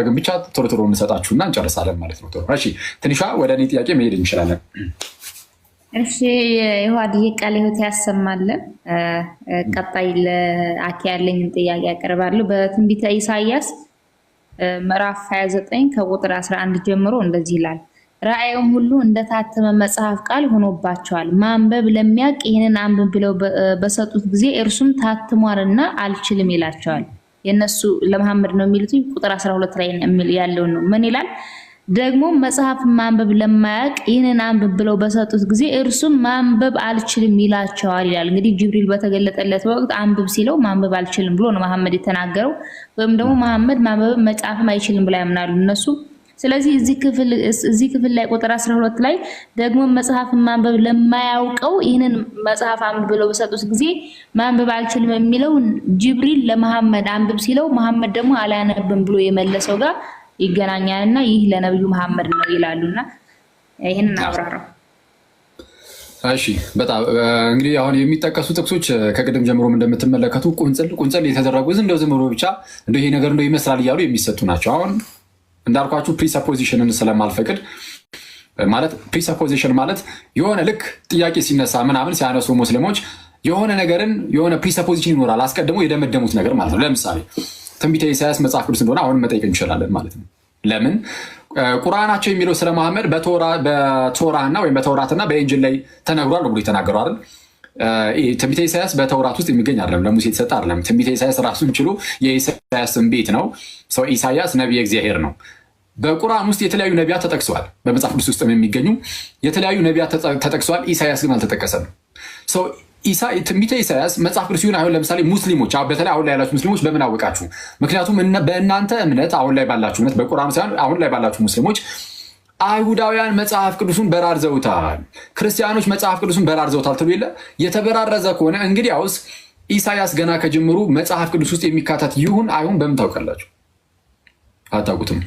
ግን ብቻ ቶሎ ቶሎ እንሰጣችሁና እንጨርሳለን ማለት ነው። እሺ ትንሿ ወደ እኔ ጥያቄ መሄድ እንችላለን። እሺ የዋዲዬ ቃለ ሕይወት ያሰማልን። ቀጣይ ለአኪ ያለኝን ጥያቄ ያቀርባለሁ። በትንቢተ ኢሳይያስ ምዕራፍ 29 ከቁጥር 11 ጀምሮ እንደዚህ ይላል። ራእዩም ሁሉ እንደታተመ መጽሐፍ ቃል ሆኖባቸዋል። ማንበብ ለሚያውቅ ይህንን አንብብ ብለው በሰጡት ጊዜ እርሱም ታትሟልና አልችልም ይላቸዋል። የነሱ ለመሐመድ ነው የሚሉት። ቁጥር 12 ላይ ያለው ነው። ምን ይላል? ደግሞ መጽሐፍ ማንበብ ለማያውቅ ይህንን አንብብ ብለው በሰጡት ጊዜ እርሱም ማንበብ አልችልም ይላቸዋል ይላል። እንግዲህ ጅብሪል በተገለጠለት ወቅት አንብብ ሲለው ማንበብ አልችልም ብሎ ነው መሐመድ የተናገረው። ወይም ደግሞ መሐመድ ማንበብ መጻፍም አይችልም ብለው ያምናሉ እነሱ። ስለዚህ እዚህ ክፍል ላይ ቁጥር 12 ላይ ደግሞ መጽሐፍ ማንበብ ለማያውቀው ይህንን መጽሐፍ አንብብ ብለው በሰጡት ጊዜ ማንበብ አልችልም የሚለው ጅብሪል ለመሐመድ አንብብ ሲለው መሐመድ ደግሞ አላነብም ብሎ የመለሰው ጋር ይገናኛልና ይህ ለነብዩ መሐመድ ነው ይላሉና ይሄንን አብራራው። እሺ በጣም እንግዲህ አሁን የሚጠቀሱ ጥቅሶች ከቅድም ጀምሮም እንደምትመለከቱ ቁንጽል የተደረጉ ዝም ብሎ ብቻ ይሄ ነገር ይመስላል እያሉ የሚሰጡ ናቸው። አሁን እንዳልኳችሁ ፕሪሰፖዚሽንን ስለማልፈቅድ ማለት ፕሪሰፖዚሽን ማለት የሆነ ልክ ጥያቄ ሲነሳ ምናምን ሲያነሱ ሙስሊሞች የሆነ ነገርን የሆነ ፕሪሰፖዚሽን ይኖራል አስቀድሞ የደመደሙት ነገር ማለት ነው። ለምሳሌ ትንቢተ ኢሳይያስ መጽሐፍ ቅዱስ እንደሆነ አሁን መጠየቅ እንችላለን ማለት ነው። ለምን ቁርአናቸው የሚለው ስለ መሐመድ በቶራና ወይም በተውራትና በኢንጂል ላይ ተነግሯል ብሎ የተናገሩ አይደል? ትንቢተ ኢሳይያስ በተውራት ውስጥ የሚገኝ አይደለም፣ ለሙሴ የተሰጠ አይደለም። ትንቢተ ኢሳይያስ ራሱን ችሎ የኢሳይያስን ቤት ነው። ሰው ኢሳይያስ ነቢየ እግዚአብሔር ነው። በቁርአን ውስጥ የተለያዩ ነቢያት ተጠቅሰዋል። በመጽሐፍ ቅዱስ ውስጥ የሚገኙ የተለያዩ ነቢያት ተጠቅሰዋል። ኢሳይያስ ግን አልተጠቀሰም። ትንቢተ ኢሳይያስ መጽሐፍ ቅዱስ ሲሆን አሁን ለምሳሌ ሙስሊሞች በተለይ አሁን ላይ ያላችሁ ሙስሊሞች በምን አወቃችሁ? ምክንያቱም በእናንተ እምነት አሁን ላይ ባላችሁ እምነት በቁርአን ሳይሆን አሁን ላይ ባላችሁ ሙስሊሞች አይሁዳውያን መጽሐፍ ቅዱስን በራርዘውታል፣ ክርስቲያኖች መጽሐፍ ቅዱስን በራርዘውታል ትሉ የለ። የተበራረዘ ከሆነ እንግዲያውስ ኢሳይያስ ገና ከጅምሩ መጽሐፍ ቅዱስ ውስጥ የሚካተት ይሁን አይሁን በምን ታውቃላችሁ? አታውቁትም።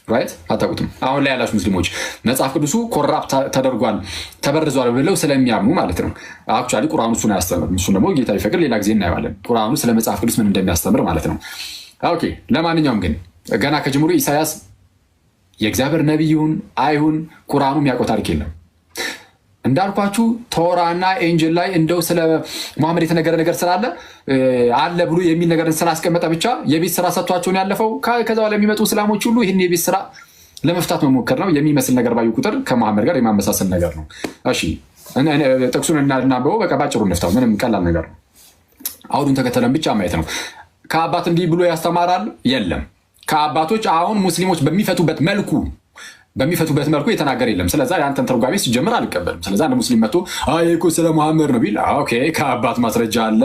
ራይት አታውቁትም። አሁን ላይ ያላችሁ ሙስሊሞች መጽሐፍ ቅዱሱ ኮራፕት ተደርጓል ተበርዟል ብለው ስለሚያምኑ ማለት ነው። አክቹዋሊ ቁርአኑ እሱን አያስተምርም። እሱን ደግሞ ጌታ ይፈቅድ ሌላ ጊዜ እናየዋለን፣ ቁርአኑ ስለ መጽሐፍ ቅዱስ ምን እንደሚያስተምር ማለት ነው። ኦኬ ለማንኛውም ግን ገና ከጅምሩ ኢሳይያስ የእግዚአብሔር ነቢይ ይሁን አይሁን ቁርአኑ የሚያውቀው ታሪክ የለም። እንዳልኳችሁ ቶራና ኤንጅል ላይ እንደው ስለ መሐመድ የተነገረ ነገር ስላለ አለ ብሎ የሚል ነገር ስላስቀመጠ ብቻ የቤት ስራ ሰጥቷቸውን ያለፈው ከዛ በኋላ የሚመጡ እስላሞች ሁሉ ይህን የቤት ስራ ለመፍታት መሞከር ነው። የሚመስል ነገር ባዩ ቁጥር ከመሐመድ ጋር የማመሳሰል ነገር ነው። እሺ ጥቅሱን እናንበው፣ በቃ ባጭሩ እንፍታው። ምንም ቀላል ነገር ነው። አውዱን ተከተለን ብቻ ማየት ነው። ከአባት እንዲህ ብሎ ያስተማራል የለም። ከአባቶች አሁን ሙስሊሞች በሚፈቱበት መልኩ የተናገረ የለም። ስለዛ የአንተን ተርጓሚ ሲጀምር አልቀበልም። ስለዛ አንድ ሙስሊም መጥቶ እኮ ስለ መሐመድ ነው ቢል ኦኬ ከአባት ማስረጃ አለ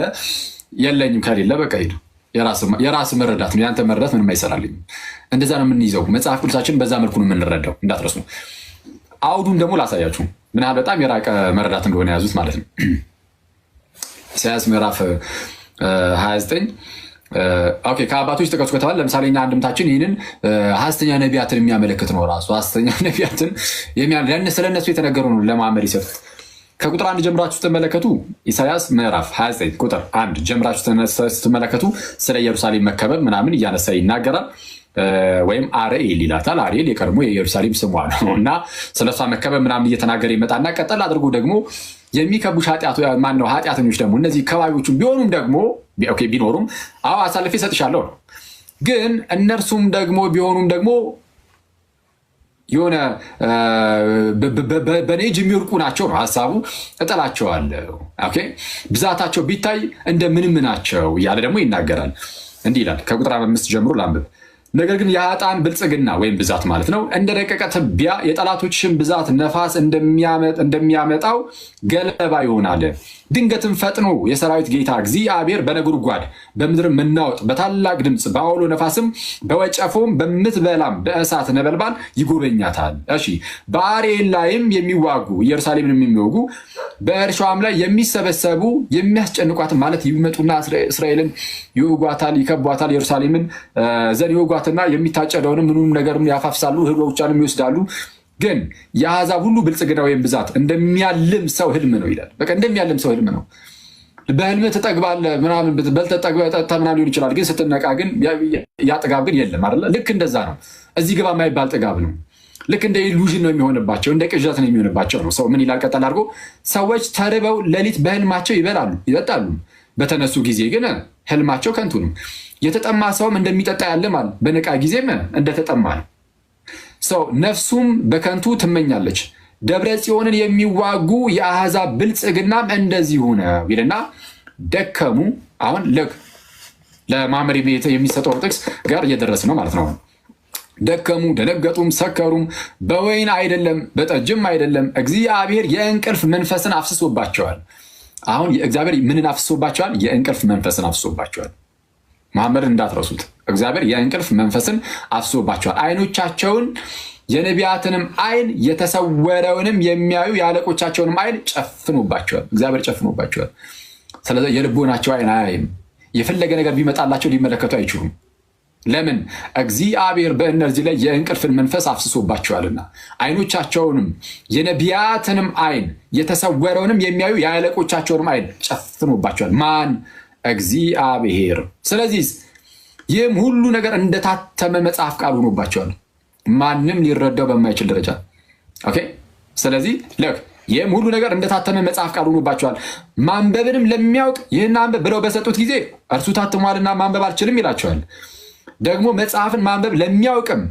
የለኝም ከሌለ በቃ ሄዱ። የራስ መረዳት ነው። የአንተ መረዳት ምንም አይሰራልኝም። እንደዛ ነው የምንይዘው። መጽሐፍ ቅዱሳችን በዛ መልኩ ነው የምንረዳው፣ እንዳትረሱ። አውዱን ደግሞ ላሳያችሁ ምን ያህል በጣም የራቀ መረዳት እንደሆነ የያዙት ማለት ነው። ኢሳይያስ ምዕራፍ 29 ኦኬ ከአባቶች ጥቀሱ ከተባለ ለምሳሌ እኛ አንድምታችን ይህንን ሐሰተኛ ነቢያትን የሚያመለክት ነው። ራሱ ሐሰተኛ ነቢያትን ስለነሱ የተነገሩ ነው ለመሐመድ ይሰጡት። ከቁጥር 1 ጀምራችሁ ስትመለከቱ ኢሳይያስ ምዕራፍ 29 ቁጥር 1 ጀምራችሁ ስትመለከቱ ስለ ኢየሩሳሌም መከበብ ምናምን እያነሳ ይናገራል። ወይም አርኤል ይላታል። አርኤል የቀድሞ የኢየሩሳሌም ስሟ ነው እና ስለሷ መከበብ ምናምን እየተናገረ ይመጣና ቀጠል አድርጎ ደግሞ የሚከቡሽ ኃጢአተኞች ደግሞ እነዚህ ከባቢዎቹ ቢኖሩም አሳልፌ እሰጥሻለሁ ነው። ግን እነርሱም ደግሞ ቢሆኑም ደግሞ የሆነ በኔ እጅ የሚወርቁ ናቸው ነው ሀሳቡ። እጠላቸዋለሁ። ብዛታቸው ቢታይ እንደ ምንም ናቸው እያለ ደግሞ ይናገራል። እንዲህ ይላል ከቁጥር 5 ጀምሮ ላንብብ። ነገር ግን የኃጥአን ብልጽግና ወይም ብዛት ማለት ነው እንደ ደቀቀ ትቢያ የጠላቶችሽን ብዛት ነፋስ እንደሚያመጣው ገለባ ይሆናል። ድንገትም ፈጥኖ የሰራዊት ጌታ እግዚአብሔር በነጎድጓድ በምድር መናወጥ በታላቅ ድምፅ በአውሎ ነፋስም በወጨፎም በምትበላም በእሳት ነበልባል ይጎበኛታል። እሺ በአርኤል ላይም የሚዋጉ ኢየሩሳሌምን የሚወጉ በእርሻዋም ላይ የሚሰበሰቡ የሚያስጨንቋት ማለት ይመጡና እስራኤልን ይወጓታል፣ ይከቧታል። ኢየሩሳሌምን ዘን ይወጓትና የሚታጨደውንም ምኑም ነገርም ያፋፍሳሉ፣ እህሎቿንም ይወስዳሉ። ግን የአሕዛብ ሁሉ ብልጽግና ወይም ብዛት እንደሚያልም ሰው ህልም ነው ይላል። በቃ እንደሚያልም ሰው ህልም ነው። በህልም ተጠግባለህ ምናምን በልተህ ጠግበህ ጠጥተህ ምናምን ሊሆን ይችላል። ግን ስትነቃ ግን ያ ጥጋብ ግን የለም አይደለ? ልክ እንደዛ ነው። እዚህ ግባ የማይባል ጥጋብ ነው። ልክ እንደ ኢሉዥን ነው የሚሆንባቸው፣ እንደ ቅዠት ነው የሚሆንባቸው ነው። ሰው ምን ይላል ቀጠል አድርጎ፣ ሰዎች ተርበው ሌሊት በህልማቸው ይበላሉ ይጠጣሉ፣ በተነሱ ጊዜ ግን ህልማቸው ከንቱ ነው። የተጠማ ሰውም እንደሚጠጣ ያልማል፣ በነቃ ጊዜም እንደተጠማ ነው። ሰው ነፍሱም በከንቱ ትመኛለች። ደብረ ጽዮንን የሚዋጉ የአሕዛብ ብልጽግናም እንደዚሁ ነው ይልና ደከሙ። አሁን ለማመር የሚሰጠው ጥቅስ ጋር እየደረስ ነው ማለት ነው። ደከሙ፣ ደነገጡም፣ ሰከሩም፣ በወይን አይደለም በጠጅም አይደለም፣ እግዚአብሔር የእንቅልፍ መንፈስን አፍስሶባቸዋል። አሁን እግዚአብሔር ምንን አፍስሶባቸዋል? የእንቅልፍ መንፈስን አፍስሶባቸዋል። መሐመድን እንዳትረሱት። እግዚአብሔር የእንቅልፍ መንፈስን አፍስሶባቸዋል። አይኖቻቸውን የነቢያትንም አይን የተሰወረውንም የሚያዩ የአለቆቻቸውንም አይን ጨፍኖባቸዋል። እግዚአብሔር ጨፍኖባቸዋል። ስለዚህ የልቦናቸው አይን አያይም። የፈለገ ነገር ቢመጣላቸው ሊመለከቱ አይችሉም። ለምን? እግዚአብሔር በእነዚህ ላይ የእንቅልፍን መንፈስ አፍስሶባቸዋልና። አይኖቻቸውንም የነቢያትንም አይን የተሰወረውንም የሚያዩ የአለቆቻቸውንም አይን ጨፍኖባቸዋል። ማን? እግዚአብሔር። ስለዚህ ይህም ሁሉ ነገር እንደታተመ መጽሐፍ ቃል ሆኖባቸዋል፣ ማንም ሊረዳው በማይችል ደረጃ። ኦኬ። ስለዚህ ይህም ሁሉ ነገር እንደታተመ መጽሐፍ ቃል ሆኖባቸዋል። ማንበብንም ለሚያውቅ ይህን አንብብ ብለው በሰጡት ጊዜ እርሱ ታትሟልና ማንበብ አልችልም ይላቸዋል። ደግሞ መጽሐፍን ማንበብ ለሚያውቅም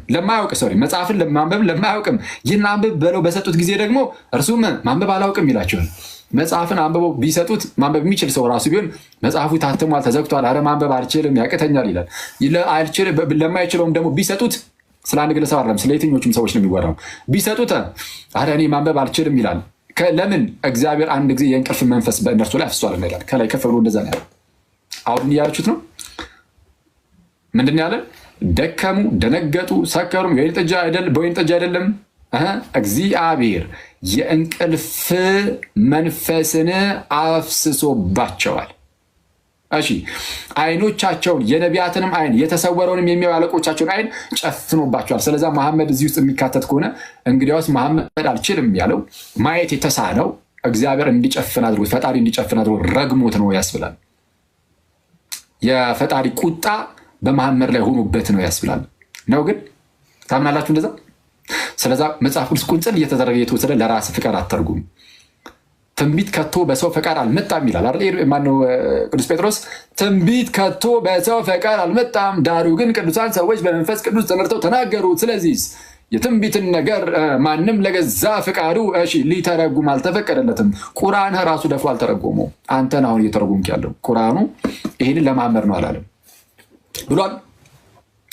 መጽሐፍን ማንበብ ለማያውቅም ይህን አንብብ ብለው በሰጡት ጊዜ ደግሞ እርሱም ማንበብ አላውቅም ይላቸዋል። መጽሐፍን አንብበው ቢሰጡት ማንበብ የሚችል ሰው ራሱ ቢሆን መጽሐፉ ታትሟል፣ ተዘግቷል፣ አረ ማንበብ አልችልም ያቅተኛል ይላል። ለማይችለውም ደግሞ ቢሰጡት ስለ አንድ ግለሰብ አይደለም፣ ስለ የትኞቹም ሰዎች ነው የሚወራው። ቢሰጡት አረ እኔ ማንበብ አልችልም ይላል። ለምን? እግዚአብሔር አንድ ጊዜ የእንቅልፍ መንፈስ በእነርሱ ላይ አፍሷል ይላል። ከላይ ከፍ ብሎ እንደዛ ነው ያለው። አሁን እያላችሁት ነው። ምንድን ነው ያለን? ደከሙ፣ ደነገጡ፣ ሰከሩም፣ በወይን ጠጅ አይደለም። እግዚአብሔር የእንቅልፍ መንፈስን አፍስሶባቸዋል። እሺ፣ አይኖቻቸውን የነቢያትንም አይን የተሰወረውንም የሚያዩ አለቆቻቸውን አይን ጨፍኖባቸዋል። ስለዛ መሐመድ እዚህ ውስጥ የሚካተት ከሆነ እንግዲያውስ መሐመድ አልችልም ያለው ማየት የተሳነው እግዚአብሔር እንዲጨፍን አድርጎ ፈጣሪ እንዲጨፍን አድርጎ ረግሞት ነው ያስብላል። የፈጣሪ ቁጣ በመሐመድ ላይ ሆኖበት ነው ያስብላል። ነው ግን ታምናላችሁ እንደዛ? ስለዛ መጽሐፍ ቅዱስ ቁንጽል እየተደረገ የተወሰደ ለራስ ፍቃድ አተርጉም። ትንቢት ከቶ በሰው ፈቃድ አልመጣም ይላል አይደል? ማነው ቅዱስ ጴጥሮስ? ትንቢት ከቶ በሰው ፈቃድ አልመጣም፣ ዳሩ ግን ቅዱሳን ሰዎች በመንፈስ ቅዱስ ተመርተው ተናገሩት። ስለዚህ የትንቢትን ነገር ማንም ለገዛ ፍቃዱ ሊተረጉም አልተፈቀደለትም። ቁርአን ራሱ ደፍሮ አልተረጎመው። አንተን አሁን እየተረጉምክ ያለው ቁርአኑ ይህንን ለማመር ነው አላለም ብሏል።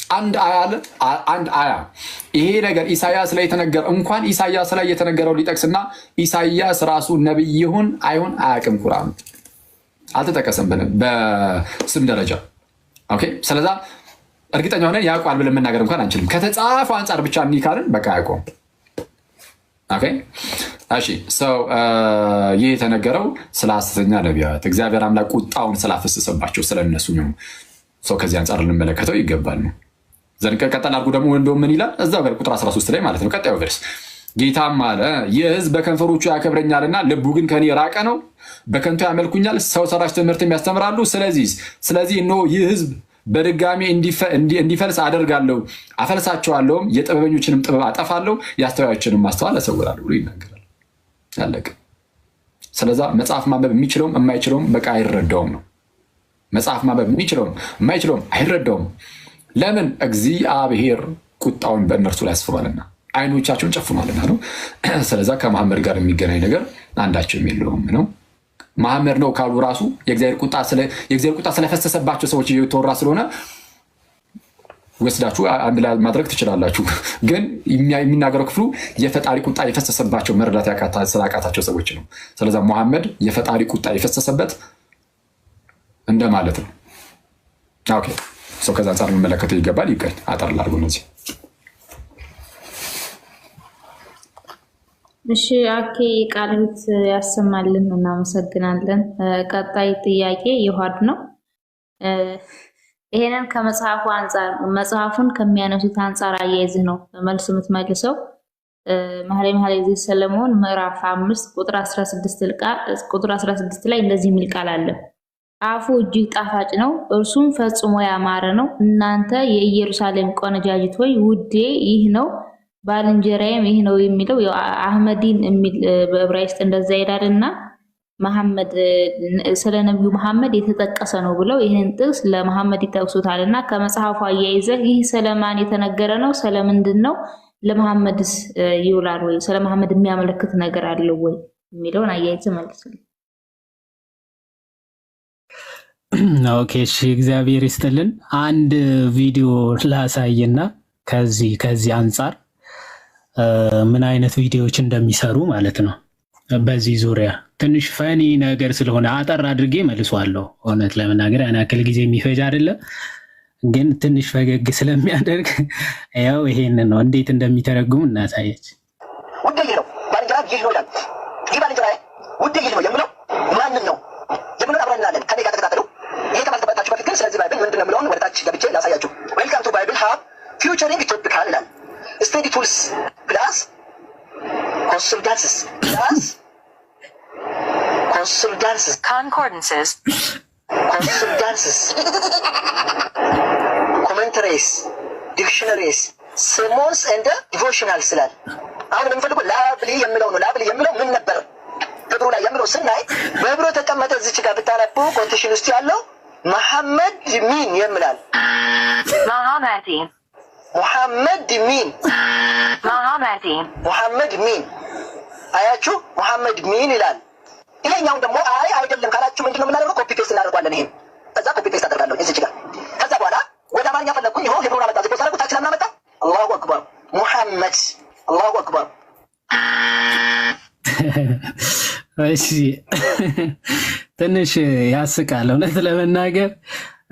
አንድ አያ ይሄ ነገር ኢሳያስ ላይ የተነገረው እንኳን ኢሳያስ ላይ የተነገረው ሊጠቅስና ኢሳያስ ራሱ ነብይ ይሁን አይሁን አያውቅም። ቁርአኑ አልተጠቀሰም በስም ደረጃ። ኦኬ። ስለዛ እርግጠኛ ሆነን ያውቋል ብለን መናገር እንኳን አንችልም። ከተጻፈው አንጻር ብቻ እንካልን በቃ ያውቀው። ኦኬ። እሺ። ሰው ይህ የተነገረው ስለ ሐሰተኛ ነቢያት እግዚአብሔር አምላክ ቁጣውን ስላፈሰሰባቸው ስለነሱ ነው። ሰው ከዚህ አንጻር ልንመለከተው ይገባል ነው። ዘንድ ቀጠል አድርጎ ደግሞ እንደውም ምን ይላል እዛው ጋር ቁጥር 13 ላይ ማለት ነው። ቀጣዩ ቨርስ ጌታም አለ ይህ ሕዝብ በከንፈሮቹ ያከብረኛልና ልቡ ግን ከኔ የራቀ ነው። በከንቱ ያመልኩኛል፣ ሰው ሰራሽ ትምህርትም ያስተምራሉ። ስለዚህ እነሆ ይህ ሕዝብ በድጋሚ እንዲፈልስ አደርጋለሁ፣ አፈልሳቸዋለሁም፣ የጥበበኞችንም ጥበብ አጠፋለሁ፣ የአስተዋዮችንም ማስተዋል እሰውራለሁ ብሎ ይናገራል። አለቀ። ስለዛ መጽሐፍ ማንበብ የሚችለውም የማይችለውም በቃ አይረዳውም ነው። መጽሐፍ ማንበብ የሚችለውም የማይችለውም አይረዳውም። ለምን? እግዚአብሔር ቁጣውን በእነርሱ ላይ አስፍሯልና አይኖቻቸውን ጨፍኗልና ነው። ስለዛ ከመሐመድ ጋር የሚገናኝ ነገር አንዳቸውም የለውም ነው። መሐመድ ነው ካሉ ራሱ የእግዚአብሔር ቁጣ ስለፈሰሰባቸው ሰዎች እየተወራ ስለሆነ ወስዳችሁ አንድ ላይ ማድረግ ትችላላችሁ። ግን የሚናገረው ክፍሉ የፈጣሪ ቁጣ የፈሰሰባቸው መረዳት ስላቃታቸው ሰዎች ነው። ስለዛ መሐመድ የፈጣሪ ቁጣ የፈሰሰበት እንደማለት ነው። ኦኬ። ሰው ከዛ አንጻር መመለከተው ይገባል። ይቀር አጠር ላድርጎ እነዚህ። እሺ አኬ ቃልት ያሰማልን፣ እናመሰግናለን። ቀጣይ ጥያቄ ይኋድ ነው። ይሄንን ከመጽሐፉ አንጻር መጽሐፉን ከሚያነሱት አንጻር አያይዝህ ነው መልስ የምትመልሰው። መኃልየ ሰሎሞን ምዕራፍ 5 ቁጥር 16 ላይ እንደዚህ የሚል ቃል አለ። አፉ እጅግ ጣፋጭ ነው፣ እርሱም ፈጽሞ ያማረ ነው። እናንተ የኢየሩሳሌም ቆነጃጅት ሆይ ውዴ ይህ ነው ባልንጀራዬም ይህ ነው የሚለው ያው አህመዲን የሚል በዕብራይስጥ እንደዛ ይላልና መሐመድ ስለ ነብዩ መሐመድ የተጠቀሰ ነው ብለው ይሄን ጥቅስ ለመሐመድ ይጠቅሱታልና ከመጽሐፉ አያይዘህ ይህ ስለማን የተነገረ ነው ስለምንድን ነው ለመሐመድስ ይውላል ወይ ስለ መሐመድ የሚያመለክት ነገር አለው ወይ የሚለውን አያይዘህ መልስልኝ። ኦኬ እሺ እግዚአብሔር ይስጥልን። አንድ ቪዲዮ ላሳይና ከዚህ አንፃር ምን አይነት ቪዲዮዎች እንደሚሰሩ ማለት ነው። በዚህ ዙሪያ ትንሽ ፈኒ ነገር ስለሆነ አጠር አድርጌ መልሷለሁ። እውነት ለመናገር ያን ያክል ጊዜ የሚፈጅ አይደለም፣ ግን ትንሽ ፈገግ ስለሚያደርግ ያው ይሄንን ነው እንዴት እንደሚተረጉም እናሳየች። ውዴ ነው ባልንጀራ ይህ ነው ይላል። ይህ ባልንጀራ ውዴ ይህ ነው የሚለው ማንን ነው የምንለው? አብረን እናያለን። ከኔ ጋር ተከታተሉ። ይሄ ከማልተበጣችሁ በፊት ግን ስለዚህ ባይብል ምንድነው የሚለውን ወደታች ገብቼ ላሳያችሁ። ዌልካም ቱ ባይብል ሃብ ፊውቸሪንግ ኢትዮፒካል ይላል። ስቴዲ ቱልስ ፕላስ ኮንሶርዳንስስ ፕላስ ኮንሶርዳንስስ ኮንኮርዳንስስ ኮሜንተሪስ ዲክሽነሪስ sermons and devotionals ይላል። አሁን የምንፈልገው ላብሊ የሚለው ነው። ላብሊ የሚለው ምን ነበር? በብሩ ላይ የሚለው ስናይ በብሩ ተቀመጠ። እዚች ጋር ብታነቡ ኮንቴክስት ውስጥ ያለው መሐመድ ሚን ይምላል። ሙሐመድ ሚን አያችሁ፣ ሙሐመድ ሚን ይላል። ይሄኛው ደግሞ አይ አይደለም ካላችሁ ምንድነው የምናደርገው? ኮፒ ፔስት እናደርጋለን። ይሄን ከዛ ኮፒ ፔስት አደርጋለሁ እዚች ጋር። ከዛ በኋላ ወደ አማርኛ ፈለኩኝ። ይሄው ሄብሮን አመጣ። ዝቆ ታረቁ ታችላ እናመጣ። አላሁ አክበር ሙሐመድ፣ አላሁ አክበር። እሺ ትንሽ ያስቃል እውነት ለመናገር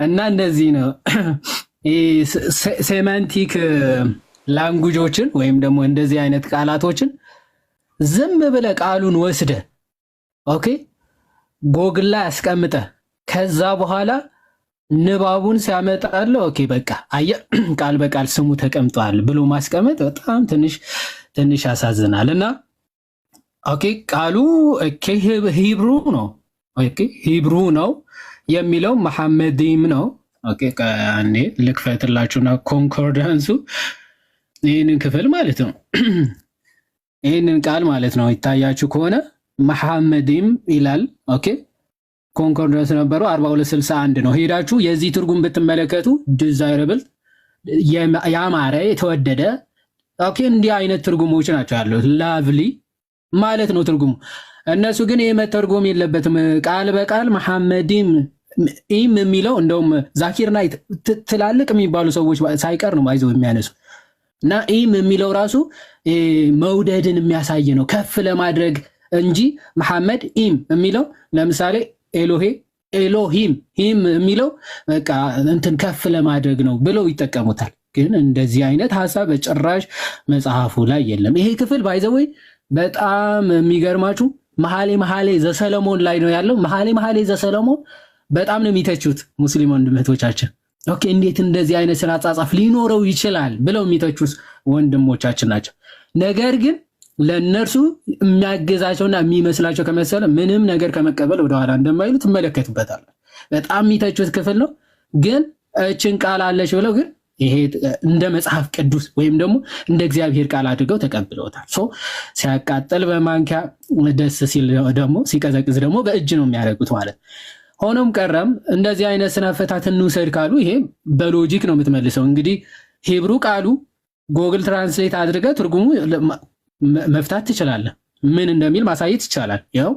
እና እንደዚህ ነው። ሴማንቲክ ላንጉጆችን ወይም ደግሞ እንደዚህ አይነት ቃላቶችን ዝም ብለ ቃሉን ወስደ ኦኬ ጎግል ላይ አስቀምጠ ከዛ በኋላ ንባቡን ሲያመጣለው ኦኬ በቃ አየ ቃል በቃል ስሙ ተቀምጧል ብሎ ማስቀመጥ በጣም ትንሽ ያሳዝናል። እና ኦኬ ቃሉ ኦኬ ሂብሩ ነው። ኦኬ ሂብሩ ነው የሚለው መሐመዲም ነው። ኦኬ አንዴ ልክፈትላችሁና ኮንኮርዳንሱ ይህንን ክፍል ማለት ነው። ይህንን ቃል ማለት ነው ይታያችሁ ከሆነ መሐመዲም ይላል። ኦኬ ኮንኮርዳንስ ነበሩ 4261 ነው። ሄዳችሁ የዚህ ትርጉም ብትመለከቱ ዲዛይረብል ያማረ የተወደደ ኦኬ እንዲህ አይነት ትርጉሞች ናቸው ያሉት። ላቭሊ ማለት ነው ትርጉሙ። እነሱ ግን የመተርጎም የለበትም ቃል በቃል መሐመዲም ኢም የሚለው እንደውም ዛኪር ናይት ትላልቅ የሚባሉ ሰዎች ሳይቀር ነው አይዘው የሚያነሱ እና ኢም የሚለው ራሱ መውደድን የሚያሳይ ነው ከፍ ለማድረግ እንጂ መሐመድ ኢም የሚለው ለምሳሌ ኤሎሂም ሂም የሚለው በቃ እንትን ከፍ ለማድረግ ነው ብለው ይጠቀሙታል። ግን እንደዚህ አይነት ሐሳብ በጭራሽ መጽሐፉ ላይ የለም። ይሄ ክፍል ባይዘወይ በጣም የሚገርማችሁ መሐሌ ዘሰለሞን ላይ ነው ያለው። መሐሌ ዘሰለሞን በጣም ነው የሚተቹት ሙስሊም ወንድሞቻችን። ኦኬ እንዴት እንደዚህ አይነት ስራ አጻጻፍ ሊኖረው ይችላል ብለው የሚተቹት ወንድሞቻችን ናቸው። ነገር ግን ለነርሱ የሚያገዛቸውና የሚመስላቸው ከመሰለ ምንም ነገር ከመቀበል ወደኋላ እንደማይሉ ትመለከቱበታል። በጣም የሚተቹት ክፍል ነው። ግን እችን ቃል አለች ብለው ግን ይሄ እንደ መጽሐፍ ቅዱስ ወይም ደግሞ እንደ እግዚአብሔር ቃል አድርገው ተቀብለውታል። ሲያቃጥል በማንኪያ ደስ ሲል ደግሞ ሲቀዘቅዝ ደግሞ በእጅ ነው የሚያደርጉት ማለት። ሆኖም ቀረም እንደዚህ አይነት ስነ ፍታት እንውሰድ ካሉ ይሄ በሎጂክ ነው የምትመልሰው። እንግዲህ ሂብሩ ቃሉ ጎግል ትራንስሌት አድርገ ትርጉሙ መፍታት ትችላለህ። ምን እንደሚል ማሳየት ይቻላል። ያው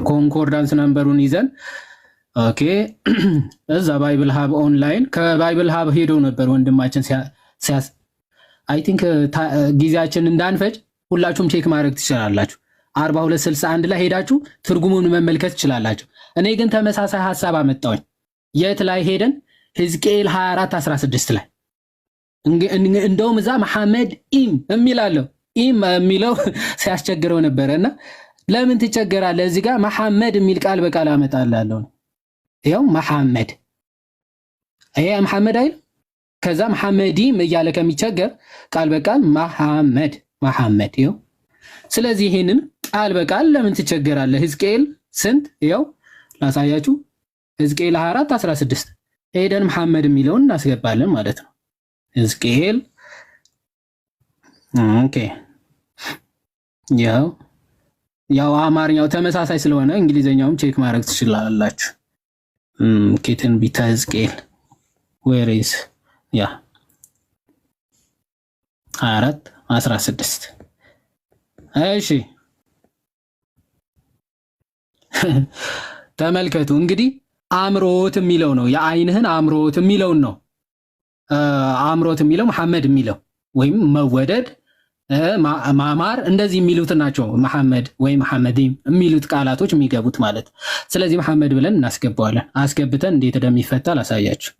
ኮንኮርዳንስ ነምበሩን ይዘን ኦኬ እዛ ባይብል ሃብ ኦንላይን ከባይብል ሃብ ሄዶ ነበር ወንድማችን ሲያስ አይ ቲንክ ጊዜያችን እንዳንፈጅ ሁላችሁም ቼክ ማድረግ ትችላላችሁ። 4261 ላይ ሄዳችሁ ትርጉሙን መመልከት ትችላላችሁ። እኔ ግን ተመሳሳይ ሐሳብ አመጣሁኝ። የት ላይ ሄደን ሕዝቅኤል 24:16 ላይ እንደውም እዛ መሐመድ ኢም የሚላለው ኢም የሚለው ሲያስቸግረው ነበርና ለምን ትቸገራለህ? እዚህ ጋር መሐመድ የሚል ቃል በቃል አመጣላለሁ። ይሄው መሐመድ ይሄ መሐመድ አይደል? ከዛ መሐመዲም እያለ ከሚቸገር ቃል በቃል መሐመድ ይሄው። ስለዚህ ይሄንን ቃል በቃል ለምን ትቸገራለህ? ሕዝቅኤል ስንት ይሄው ላሳያችሁ። ሕዝቅኤል 24:16 ሄደን መሐመድ የሚለውን እናስገባለን ማለት ነው። ሕዝቅኤል ኦኬ። ያው አማርኛው ተመሳሳይ ስለሆነ እንግሊዘኛውም ቼክ ማድረግ ትችላላችሁ። ትንቢተ ሕዝቅኤል where is 24:16 እሺ ተመልከቱ እንግዲህ አምሮት የሚለው ነው የአይንህን አምሮት የሚለውን ነው። አምሮት የሚለው መሐመድ የሚለው ወይም መወደድ ማማር እንደዚህ የሚሉት ናቸው። መሐመድ ወይ መሐመዲም የሚሉት ቃላቶች የሚገቡት ማለት። ስለዚህ መሐመድ ብለን እናስገባዋለን። አስገብተን እንዴት እንደሚፈታ ላሳያችሁ።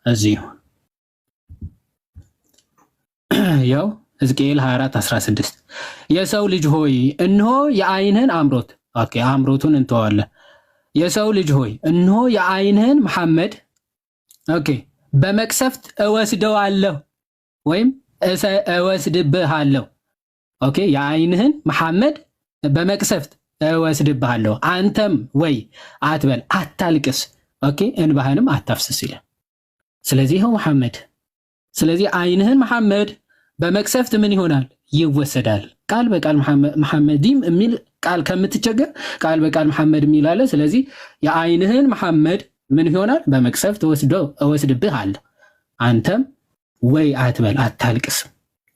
እዚሁ ያው ሕዝቅኤል 24:16 የሰው ልጅ ሆይ እነሆ የአይንህን አምሮት ኦኬ አምሮቱን እንተዋለን። የሰው ልጅ ሆይ እነሆ የአይንህን መሐመድ ኦኬ በመቅሰፍት እወስደዋለሁ ወይም እወስድብሃለሁ። ኦኬ የአይንህን መሐመድ በመቅሰፍት እወስድብሃለሁ። አንተም ወይ አትበል አታልቅስ፣ ኦኬ እንባህንም አታፍስስ ይላል። ስለዚህ ይኸው መሐመድ ስለዚህ አይንህን መሐመድ በመቅሰፍት ምን ይሆናል? ይወሰዳል። ቃል በቃል መሐመዲም የሚል ቃል ከምትቸገር ቃል በቃል መሐመድ የሚል አለ። ስለዚህ የአይንህን መሐመድ ምን ይሆናል? በመቅሰፍት እወስድብሃለሁ። አንተም ወይ አትበል አታልቅስ፣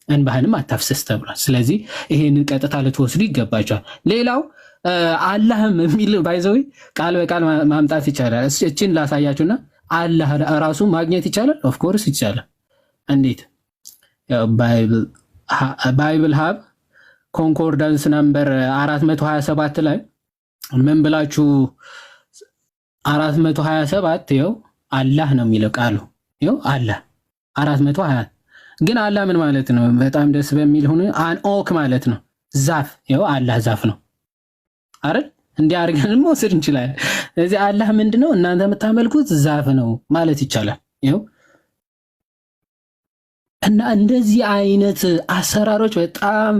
እንባህንም አታፍስስ ተብሏል። ስለዚህ ይሄንን ቀጥታ ልትወስዱ ይገባቸዋል። ሌላው አላህም የሚል ባይዘዊ ቃል በቃል ማምጣት ይቻላል። እችን ላሳያችሁና አላህ ራሱ ማግኘት ይቻላል። ኦፍ ኮርስ ይቻላል። እንዴት? ባይብል ሀብ ኮንኮርዳንስ ነምበር 427 ላይ ምን ብላችሁ 427 ይኸው አላህ ነው የሚለው ቃሉ። ይኸው አላህ 420 ግን አላህ ምን ማለት ነው? በጣም ደስ በሚል ሆነ ኦክ ማለት ነው ዛፍ። ይኸው አላህ ዛፍ ነው አይደል? እንዲህ አድርገን መውሰድ እንችላለን። ስለዚህ አላህ ምንድነው? እናንተ የምታመልኩት ዛፍ ነው ማለት ይቻላል። ይኸው እና እንደዚህ አይነት አሰራሮች በጣም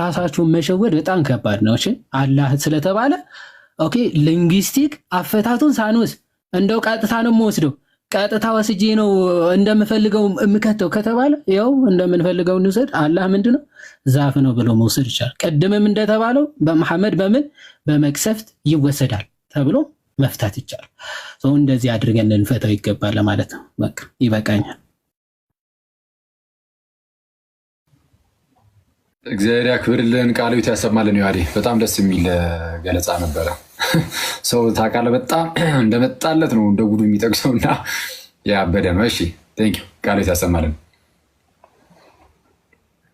ራሳችሁን መሸወድ በጣም ከባድ ነው። እሺ አላህ ስለተባለ ኦኬ ሊንግዊስቲክ አፈታቱን ሳንወስ እንደው ቀጥታ ነው የምወስደው ቀጥታ ወስጄ ነው እንደምፈልገው የምከተው ከተባለ ያው እንደምንፈልገው እንውሰድ። አላህ ምንድነው? ዛፍ ነው ብሎ መውሰድ ይቻላል። ቀድመም እንደተባለው በመሐመድ በምን በመቅሰፍት ይወሰዳል ተብሎ መፍታት ይቻላል። እንደዚህ አድርገን ልንፈታው ይገባል ለማለት ነው። በቃ ይበቃኛል። እግዚአብሔር ያክብርልን፣ ቃልዎት ያሰማልን። ያዲ በጣም ደስ የሚል ገለጻ ነበረ። ሰው ታውቃለህ በጣም እንደመጣለት ነው እንደ ጉዱ የሚጠቅሰው እና ያበደ ነው። እሺ ቴንክ ዩ፣ ቃልዎት ያሰማልን።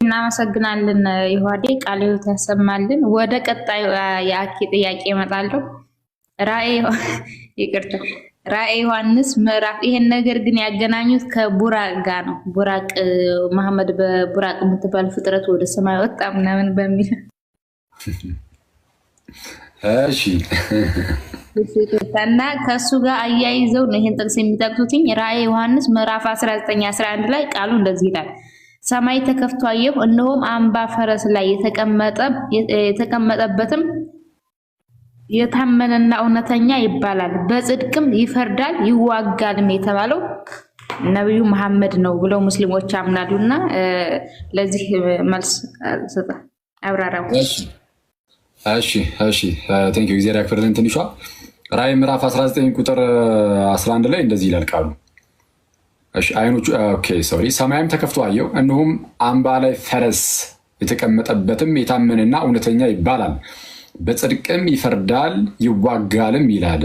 እናመሰግናለን ይሁዴ፣ ቃልዎት ያሰማልን። ወደ ቀጣዩ የአኪ ጥያቄ እመጣለሁ። ራእይ ዮሐንስ ምዕራፍ ይሄን ነገር ግን ያገናኙት ከቡራቅ ጋር ነው። ቡራቅ መሐመድ በቡራቅ የምትባል ፍጥረት ወደ ሰማይ ወጣ ምናምን በሚል እሺ እና ከሱ ጋር አያይዘው ነው ይሄን ጥቅስ የሚጠቅሱትኝ። ራእይ ዮሐንስ ምዕራፍ 19:11 ላይ ቃሉ እንደዚህ ይላል። ሰማይ ተከፍቶ አየሁ፣ እነሆም አምባ ፈረስ ላይ የተቀመጠበትም የታመነና እውነተኛ ይባላል፣ በጽድቅም ይፈርዳል ይዋጋልም የተባለው ነብዩ መሐመድ ነው ብለው ሙስሊሞች ያምናሉና ለዚህ መልስ ሰጣ አብራራው። እሺ ቴንክ ዩ እግዚአብሔር ያክብርልን። ትንሿ ራእይ ምዕራፍ 19 ቁጥር 11 ላይ እንደዚህ ይላል ቃሉ። እሺ አይኖቹ ኦኬ ሶሪ ሰማይም ተከፍቶ አየሁ፣ እነሆም አምባ ላይ ፈረስ የተቀመጠበትም የታመነና እውነተኛ ይባላል፣ በጽድቅም ይፈርዳል ይዋጋልም ይላል።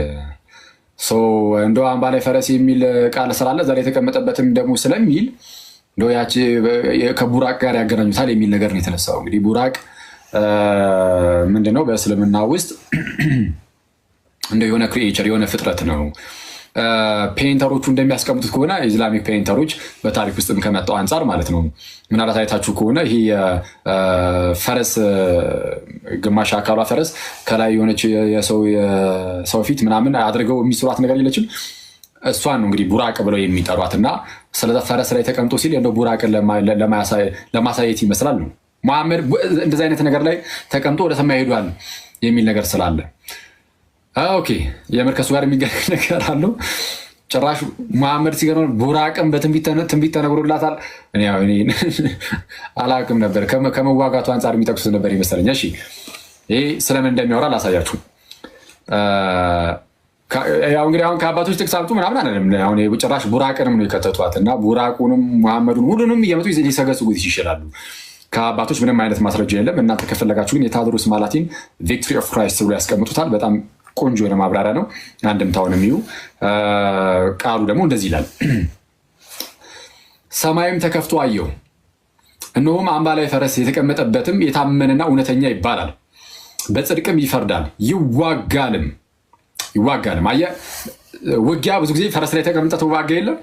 እንደው አምባ ላይ ፈረስ የሚል ቃል ስላለ ዛሬ የተቀመጠበትም ደግሞ ስለሚል እንደው ያቺ ከቡራቅ ጋር ያገናኙታል የሚል ነገር ነው የተነሳው። እንግዲህ ቡራቅ ምንድነው? በእስልምና ውስጥ እንደው የሆነ ክሪኤቸር የሆነ ፍጥረት ነው። ፔይንተሮቹ እንደሚያስቀምጡት ከሆነ ኢስላሚክ ፔይንተሮች በታሪክ ውስጥም ከመጣው አንጻር ማለት ነው። ምናልባት አይታችሁ ከሆነ ይሄ ፈረስ ግማሽ አካሏ ፈረስ ከላይ የሆነች የሰው ፊት ምናምን አድርገው የሚስሏት ነገር የለችም። እሷን ነው እንግዲህ ቡራቅ ብለው የሚጠሯት እና ስለዛ ፈረስ ላይ ተቀምጦ ሲል እንደው ቡራቅን ለማሳየት ይመስላል ነው። መሐመድ እንደዚህ አይነት ነገር ላይ ተቀምጦ ወደ ሰማይ ሄዷል የሚል ነገር ስላለ ኦኬ የመርከሱ ጋር የሚገናኝ ነገር አለው። ጭራሽ መሐመድ ሲገርም ቡራቅም በትንቢት ተነግሮላታል። እኔ አላቅም ነበር ከመዋጋቱ አንጻር የሚጠቅሱት ነበር ይመስለኝ። እሺ ይሄ ስለምን እንደሚያወራ ላሳያችሁ። ያው እንግዲህ አሁን ከአባቶች ጥቅስ አምጡ ምናምን አይደለም። አሁን ጭራሽ ቡራቅንም ነው የከተቷት እና ቡራቁንም መሐመዱን ሁሉንም እየመጡ ሊሰገስጉት ይችላሉ። ከአባቶች ምንም አይነት ማስረጃ የለም። እናንተ ከፈለጋችሁ ግን የታድሮስ ማላቲን ቪክትሪ ኦፍ ክራይስት ብሎ ያስቀምጡታል። በጣም ቆንጆ የሆነ ማብራሪያ ነው። አንድምታውን የሚዩ ቃሉ ደግሞ እንደዚህ ይላል። ሰማይም ተከፍቶ አየሁ፣ እነሆም አምባ ላይ ፈረስ የተቀመጠበትም የታመነና እውነተኛ ይባላል፣ በጽድቅም ይፈርዳል ይዋጋልም። አየህ ውጊያ ብዙ ጊዜ ፈረስ ላይ ተቀምጠው ዋጋ የለም።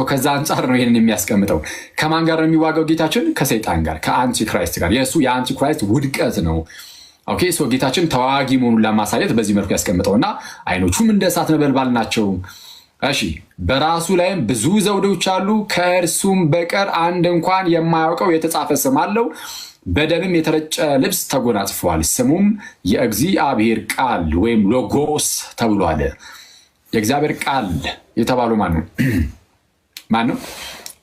ከዛ አንጻር ነው ይህንን የሚያስቀምጠው። ከማን ጋር ነው የሚዋጋው ጌታችን? ከሰይጣን ጋር፣ ከአንቲክራይስት ጋር። የእሱ የአንቲክራይስት ውድቀት ነው። ኦኬ ጌታችን ተዋጊ መሆኑን ለማሳየት በዚህ መልኩ ያስቀምጠውና አይኖቹም እንደ እሳት ነበልባል ናቸው። እሺ በራሱ ላይም ብዙ ዘውዶች አሉ፣ ከእርሱም በቀር አንድ እንኳን የማያውቀው የተጻፈ ስም አለው። በደምም የተረጨ ልብስ ተጎናጽፏል፣ ስሙም የእግዚአብሔር ቃል ወይም ሎጎስ ተብሏል። የእግዚአብሔር ቃል የተባለው ማን ነው? ማን ነው?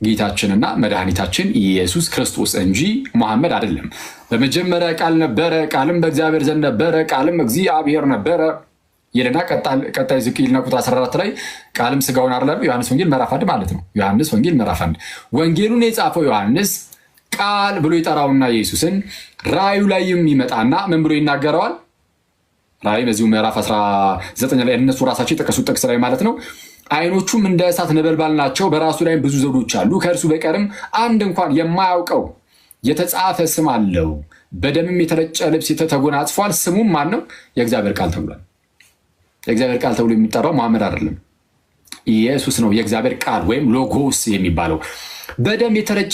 ጌታችንና መድኃኒታችን ኢየሱስ ክርስቶስ እንጂ መሐመድ አይደለም። በመጀመሪያ ቃል ነበረ፣ ቃልም በእግዚአብሔር ዘንድ ነበረ፣ ቃልም እግዚአብሔር ነበረ ይልና ቀጣይ ዝቅ ይልና ቁጥር 14 ላይ ቃልም ስጋውን አርለ ዮሐንስ ወንጌል ምዕራፍ 1 ማለት ነው። ዮሐንስ ወንጌል ምዕራፍ 1 ወንጌሉን የጻፈው ዮሐንስ ቃል ብሎ ይጠራውና ኢየሱስን ራእዩ ላይም ይመጣና ምን ብሎ ይናገረዋል? ራእይ በዚሁ ምዕራፍ 19 ላይ እነሱ ራሳቸው የጠቀሱት ጥቅስ ላይ ማለት ነው። አይኖቹም እንደ እሳት ነበልባል ናቸው፣ በራሱ ላይም ብዙ ዘውዶች አሉ፣ ከእርሱ በቀርም አንድ እንኳን የማያውቀው የተጻፈ ስም አለው። በደምም የተረጨ ልብስ ተጎናጽፏል፣ ስሙም ማን ነው? የእግዚአብሔር ቃል ተብሏል። የእግዚአብሔር ቃል ተብሎ የሚጠራው መሐመድ አይደለም፣ ኢየሱስ ነው። የእግዚአብሔር ቃል ወይም ሎጎስ የሚባለው በደም የተረጨ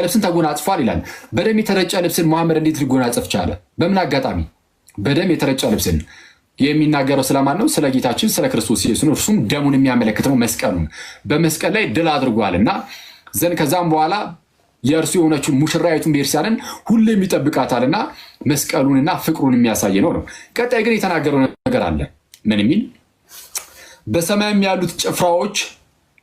ልብስን ተጎናጽፏል ይላል። በደም የተረጨ ልብስን መሐመድ እንዴት ሊጎናጽፍ ቻለ? በምን አጋጣሚ? በደም የተረጨ ልብስን የሚናገረው ስለማን ነው? ስለ ጌታችን ስለ ክርስቶስ ኢየሱስ ነው። እርሱም ደሙን የሚያመለክት ነው። መስቀሉን በመስቀል ላይ ድል አድርጓል እና ዘንድ ከዛም በኋላ የእርሱ የሆነችውን ሙሽራይቱን ቤርሳንን ሁሌም ይጠብቃታልና መስቀሉንና ፍቅሩን የሚያሳይ ነው። ቀጣይ ግን የተናገረው ነገር አለ። ምን የሚል? በሰማይም ያሉት ጭፍራዎች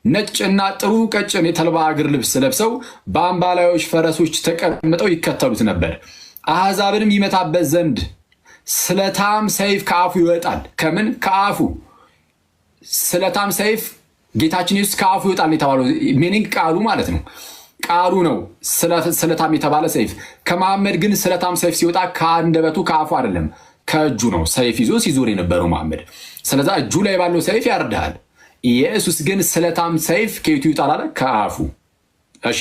ነጭና ጥሩ ቀጭን የተልባ እግር ልብስ ለብሰው በአምባላዮች ፈረሶች ተቀምጠው ይከተሉት ነበር። አሕዛብንም ይመታበት ዘንድ ስለታም ሰይፍ ከአፉ ይወጣል። ከምን? ከአፉ ስለታም ሰይፍ ጌታችን ኢየሱስ ከአፉ ይወጣል የተባለው ሚኒንግ ቃሉ ማለት ነው። ቃሉ ነው ስለታም የተባለ ሰይፍ። ከመሐመድ ግን ስለታም ሰይፍ ሲወጣ ከአንደበቱ ከአፉ አይደለም፣ ከእጁ ነው ሰይፍ ይዞ ሲዞር የነበረው መሐመድ። ስለዛ እጁ ላይ ባለው ሰይፍ ያርዳል። ኢየሱስ ግን ስለታም ሰይፍ ከየቱ ይወጣል አለ? ከአፉ። እሺ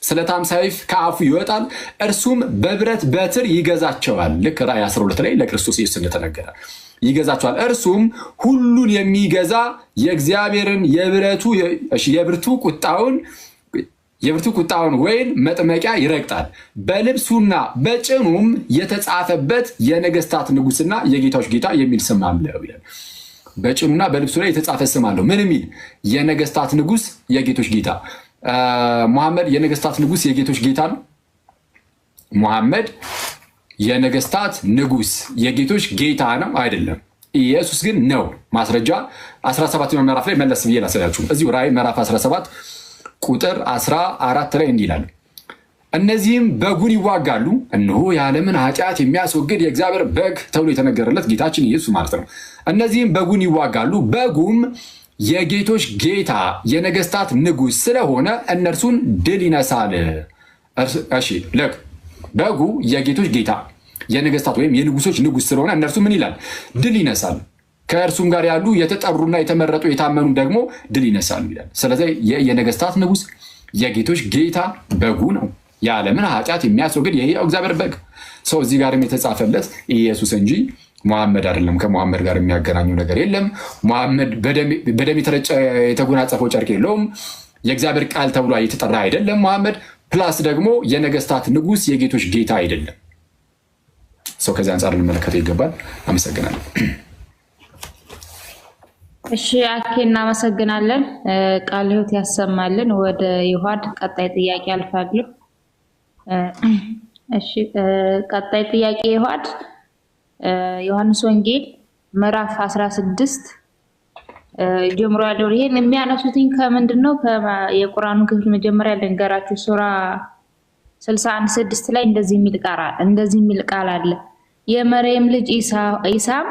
ስለታም ሰይፍ ከአፉ ይወጣል፣ እርሱም በብረት በትር ይገዛቸዋል። ልክ ራእይ 12 ላይ ለክርስቶስ ኢየሱስ እንደተነገረ ይገዛቸዋል። እርሱም ሁሉን የሚገዛ የእግዚአብሔርን የብርቱ ቁጣውን ወይን መጥመቂያ ይረግጣል። በልብሱና በጭኑም የተጻፈበት የነገስታት ንጉስና የጌታዎች ጌታ የሚል ስም አለው ይላል። በጭኑና በልብሱ ላይ የተጻፈ ስም አለው። ምን የሚል? የነገስታት ንጉስ የጌቶች ጌታ። መሐመድ የነገስታት ንጉስ የጌቶች ጌታ ነው። መሐመድ የነገስታት ንጉስ የጌቶች ጌታ ነው አይደለም። ኢየሱስ ግን ነው። ማስረጃ 17 ምዕራፍ ላይ መለስ ብዬ ላሳያችሁ። እዚሁ ራእይ ምዕራፍ 17 ቁጥር 14 ላይ እንዲህ ይላል፣ እነዚህም በጉን ይዋጋሉ፣ እነሆ የዓለምን ኃጢአት የሚያስወግድ የእግዚአብሔር በግ ተብሎ የተነገረለት ጌታችን ኢየሱስ ማለት ነው። እነዚህም በጉን ይዋጋሉ፣ በጉም የጌቶች ጌታ የነገስታት ንጉስ ስለሆነ እነርሱን ድል ይነሳል። እሺ ልክ በጉ የጌቶች ጌታ የነገስታት ወይም የንጉሶች ንጉስ ስለሆነ እነርሱ ምን ይላል? ድል ይነሳል። ከእርሱም ጋር ያሉ የተጠሩና የተመረጡ የታመኑ ደግሞ ድል ይነሳሉ ይላል። ስለዚህ የነገስታት ንጉስ የጌቶች ጌታ በጉ ነው፣ የዓለምን ኃጢአት የሚያስወግድ የሕያው እግዚአብሔር በግ። ሰው እዚህ ጋርም የተጻፈለት ኢየሱስ እንጂ መሐመድ አይደለም። ከመሐመድ ጋር የሚያገናኘው ነገር የለም። መሐመድ በደም የተረጨ የተጎናጸፈው ጨርቅ የለውም። የእግዚአብሔር ቃል ተብሎ የተጠራ አይደለም መሐመድ። ፕላስ ደግሞ የነገስታት ንጉስ የጌቶች ጌታ አይደለም። ሰው ከዚህ አንጻር ልንመለከተው ይገባል። አመሰግናለሁ። እሺ አኬ እናመሰግናለን። ቃለ ሕይወት ያሰማልን። ወደ ዮሐድ ቀጣይ ጥያቄ አልፋለሁ። እሺ ቀጣይ ጥያቄ ዮሐድ ዮሐንስ ወንጌል ምዕራፍ 16 ጀምሮ ያለው ይሄን የሚያነሱትኝ ከምንድነው? የቁርአኑ ክፍል መጀመሪያ ልንገራችሁ። ሱራ 61:6 ላይ እንደዚህ የሚል ቃል አለ። የመርየም ልጅ ኢሳም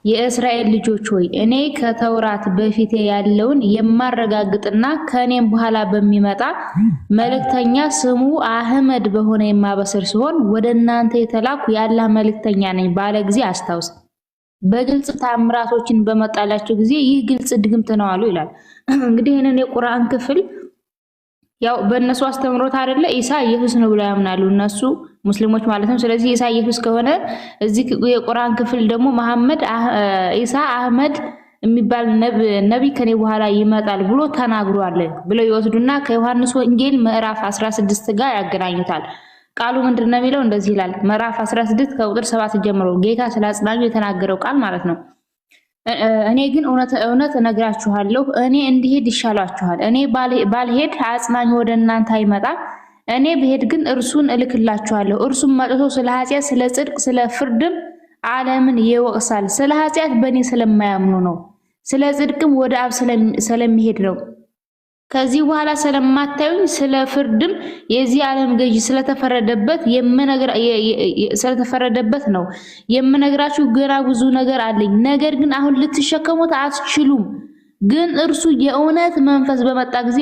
የእስራኤል ልጆች ሆይ እኔ ከተውራት በፊት ያለውን የማረጋግጥና ከኔም በኋላ በሚመጣ መልእክተኛ ስሙ አህመድ በሆነ የማበስር ሲሆን ወደ እናንተ የተላኩ የአላህ መልእክተኛ ነኝ ባለ ጊዜ አስታውስ። በግልጽ ታምራቶችን በመጣላቸው ጊዜ ይህ ግልጽ ድግምት ነው አሉ ይላል። እንግዲህ ይሄንን የቁርአን ክፍል ያው በእነሱ አስተምሮት አይደለ ኢሳ ኢየሱስ ነው ብለው ያምናሉ እነሱ ሙስሊሞች ማለት ነው። ስለዚህ ኢሳ ኢየሱስ ከሆነ እዚህ የቁርአን ክፍል ደግሞ መሐመድ ኢሳ አህመድ የሚባል ነብይ ከኔ በኋላ ይመጣል ብሎ ተናግሯል ብለው ይወስዱና ከዮሐንስ ወንጌል ምዕራፍ 16 ጋር ያገናኙታል። ቃሉ ምንድነው የሚለው? እንደዚህ ይላል። ምዕራፍ 16 ከቁጥር 7 ጀምሮ ጌታ ስለ አጽናኙ የተናገረው ቃል ማለት ነው። እኔ ግን እውነት እነግራችኋለሁ፣ እኔ እንዲሄድ ይሻላችኋል። እኔ ባልሄድ አጽናኙ ወደ እናንተ አይመጣም። እኔ ብሄድ ግን እርሱን እልክላችኋለሁ። እርሱም መጥቶ ስለ ኃጢአት፣ ስለ ጽድቅ፣ ስለ ፍርድም ዓለምን ይወቅሳል። ስለ ኃጢአት በእኔ ስለማያምኑ ነው፣ ስለ ጽድቅም ወደ አብ ስለሚሄድ ነው። ከዚህ በኋላ ስለማታዩኝ ስለ ፍርድም የዚህ ዓለም ገዢ ስለተፈረደበት ነው የምነግራችሁ። ገና ብዙ ነገር አለኝ፣ ነገር ግን አሁን ልትሸከሙት አትችሉም። ግን እርሱ የእውነት መንፈስ በመጣ ጊዜ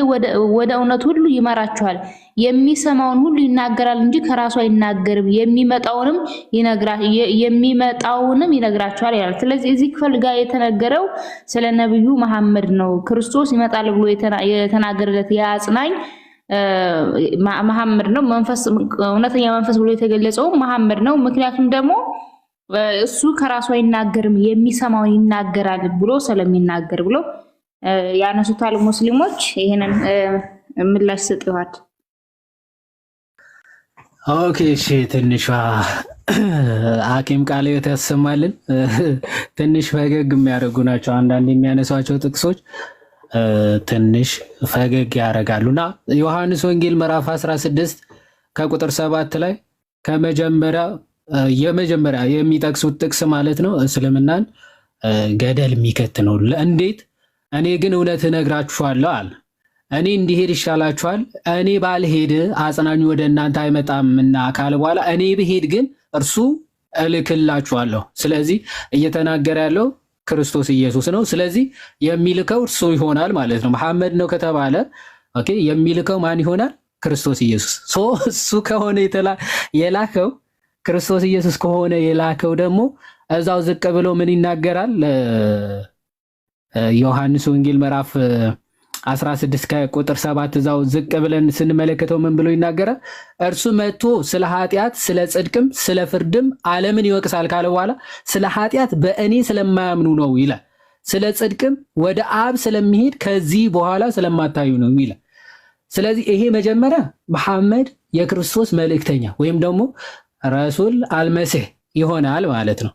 ወደ እውነት ሁሉ ይመራችኋል። የሚሰማውን ሁሉ ይናገራል እንጂ ከራሱ አይናገርም፣ የሚመጣውንም ይነግራችኋል ይላል። ስለዚህ እዚህ ክፍል ጋር የተነገረው ስለ ነብዩ መሐመድ ነው። ክርስቶስ ይመጣል ብሎ የተናገረለት የአጽናኝ መሐመድ ነው። እውነተኛ መንፈስ ብሎ የተገለጸው መሐመድ ነው። ምክንያቱም ደግሞ እሱ ከራሱ አይናገርም፣ የሚሰማውን ይናገራል ብሎ ስለሚናገር ብሎ ያነሱታል ሙስሊሞች። ይሄንን ምላሽ ሰጥቷል። ኦኬ እሺ፣ ትንሿ ሐኪም ቃለ ሕይወት ያሰማልን። ትንሽ ፈገግ የሚያደርጉ ናቸው አንዳንድ የሚያነሷቸው ጥቅሶች ትንሽ ፈገግ ያደርጋሉና ዮሐንስ ወንጌል ምዕራፍ 16 ከቁጥር 7 ላይ የመጀመሪያ የሚጠቅሱት ጥቅስ ማለት ነው እስልምናን ገደል የሚከት ነው። እንዴት? እኔ ግን እውነት እነግራችኋለሁ አለ። እኔ እንዲሄድ ይሻላችኋል። እኔ ባልሄድ አጽናኙ ወደ እናንተ አይመጣምና ካለ በኋላ እኔ ብሄድ ግን እርሱ እልክላችኋለሁ። ስለዚህ እየተናገረ ያለው ክርስቶስ ኢየሱስ ነው። ስለዚህ የሚልከው እርሱ ይሆናል ማለት ነው። መሐመድ ነው ከተባለ ኦኬ፣ የሚልከው ማን ይሆናል? ክርስቶስ ኢየሱስ። እሱ ከሆነ የላከው ክርስቶስ ኢየሱስ ከሆነ የላከው ደግሞ እዛው ዝቅ ብሎ ምን ይናገራል? ዮሐንስ ወንጌል ምዕራፍ 16 ከቁጥር 7 እዛው ዝቅ ብለን ስንመለከተው ምን ብሎ ይናገራል? እርሱ መጥቶ ስለ ኃጢአት፣ ስለ ጽድቅም፣ ስለ ፍርድም ዓለምን ይወቅሳል ካለ በኋላ ስለ ኃጢአት በእኔ ስለማያምኑ ነው ይላል። ስለ ጽድቅም ወደ አብ ስለሚሄድ ከዚህ በኋላ ስለማታዩ ነው ይላል። ስለዚህ ይሄ መጀመሪያ መሐመድ የክርስቶስ መልእክተኛ ወይም ደግሞ ረሱል አልመሲህ ይሆናል ማለት ነው።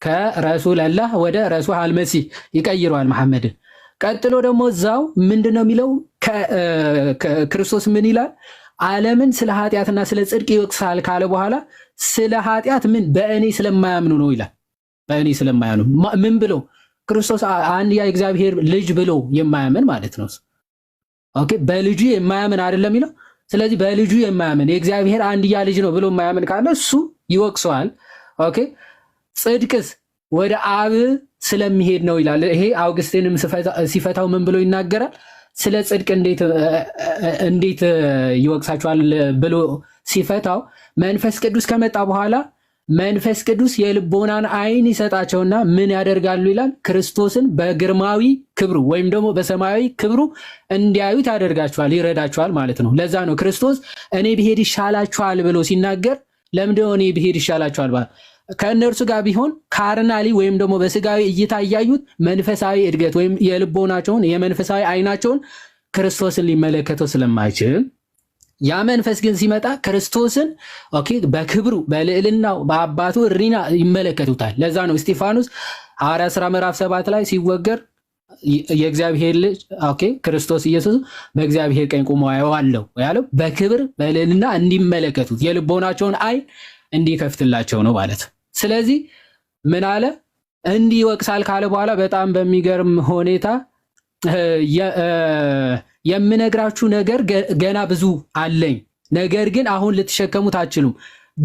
ከረሱል አላህ ወደ ረሱል አልመሲህ ይቀይረዋል መሐመድን። ቀጥሎ ደግሞ እዛው ምንድነው የሚለው? ክርስቶስ ምን ይላል? ዓለምን ስለ ኃጢአትና ስለ ጽድቅ ይወቅሳል ካለ በኋላ ስለ ኃጢአት ምን በእኔ ስለማያምኑ ነው ይላል። በእኔ ስለማያምኑ ምን ብሎ? ክርስቶስ አንድያ የእግዚአብሔር ልጅ ብሎ የማያምን ማለት ነው። ኦኬ፣ በልጁ የማያምን አይደለም የሚለው። ስለዚህ በልጁ የማያምን የእግዚአብሔር አንድያ ልጅ ነው ብሎ የማያምን ካለ እሱ ይወቅሰዋል። ኦኬ፣ ጽድቅስ ወደ አብ ስለሚሄድ ነው ይላል። ይሄ አውግስቲንም ሲፈታው ምን ብሎ ይናገራል? ስለ ጽድቅ እንዴት ይወቅሳቸዋል ብሎ ሲፈታው መንፈስ ቅዱስ ከመጣ በኋላ መንፈስ ቅዱስ የልቦናን አይን ይሰጣቸውና ምን ያደርጋሉ ይላል? ክርስቶስን በግርማዊ ክብሩ ወይም ደግሞ በሰማያዊ ክብሩ እንዲያዩት ያደርጋቸዋል፣ ይረዳቸዋል ማለት ነው። ለዛ ነው ክርስቶስ እኔ ብሄድ ይሻላቸዋል ብሎ ሲናገር፣ ለምንድነው እኔ ብሄድ ይሻላቸዋል? ከእነርሱ ጋር ቢሆን ካርናሊ ወይም ደግሞ በስጋዊ እይታ እያዩት መንፈሳዊ እድገት ወይም የልቦናቸውን የመንፈሳዊ አይናቸውን ክርስቶስን ሊመለከተው ስለማይችል ያ መንፈስ ግን ሲመጣ ክርስቶስን ኦኬ በክብሩ በልዕልናው በአባቱ እሪና ይመለከቱታል። ለዛ ነው እስጢፋኖስ ሐዋርያት ሥራ ምዕራፍ 7 ላይ ሲወገር የእግዚአብሔር ልጅ ኦኬ ክርስቶስ ኢየሱስ በእግዚአብሔር ቀኝ ቆሞ አየዋለሁ ያለው በክብር በልዕልና እንዲመለከቱት የልቦናቸውን አይን እንዲከፍትላቸው ነው ማለት። ስለዚህ ምን አለ? እንዲህ ይወቅሳል ካለ በኋላ በጣም በሚገርም ሁኔታ የምነግራችሁ ነገር ገና ብዙ አለኝ፣ ነገር ግን አሁን ልትሸከሙት አትችሉም።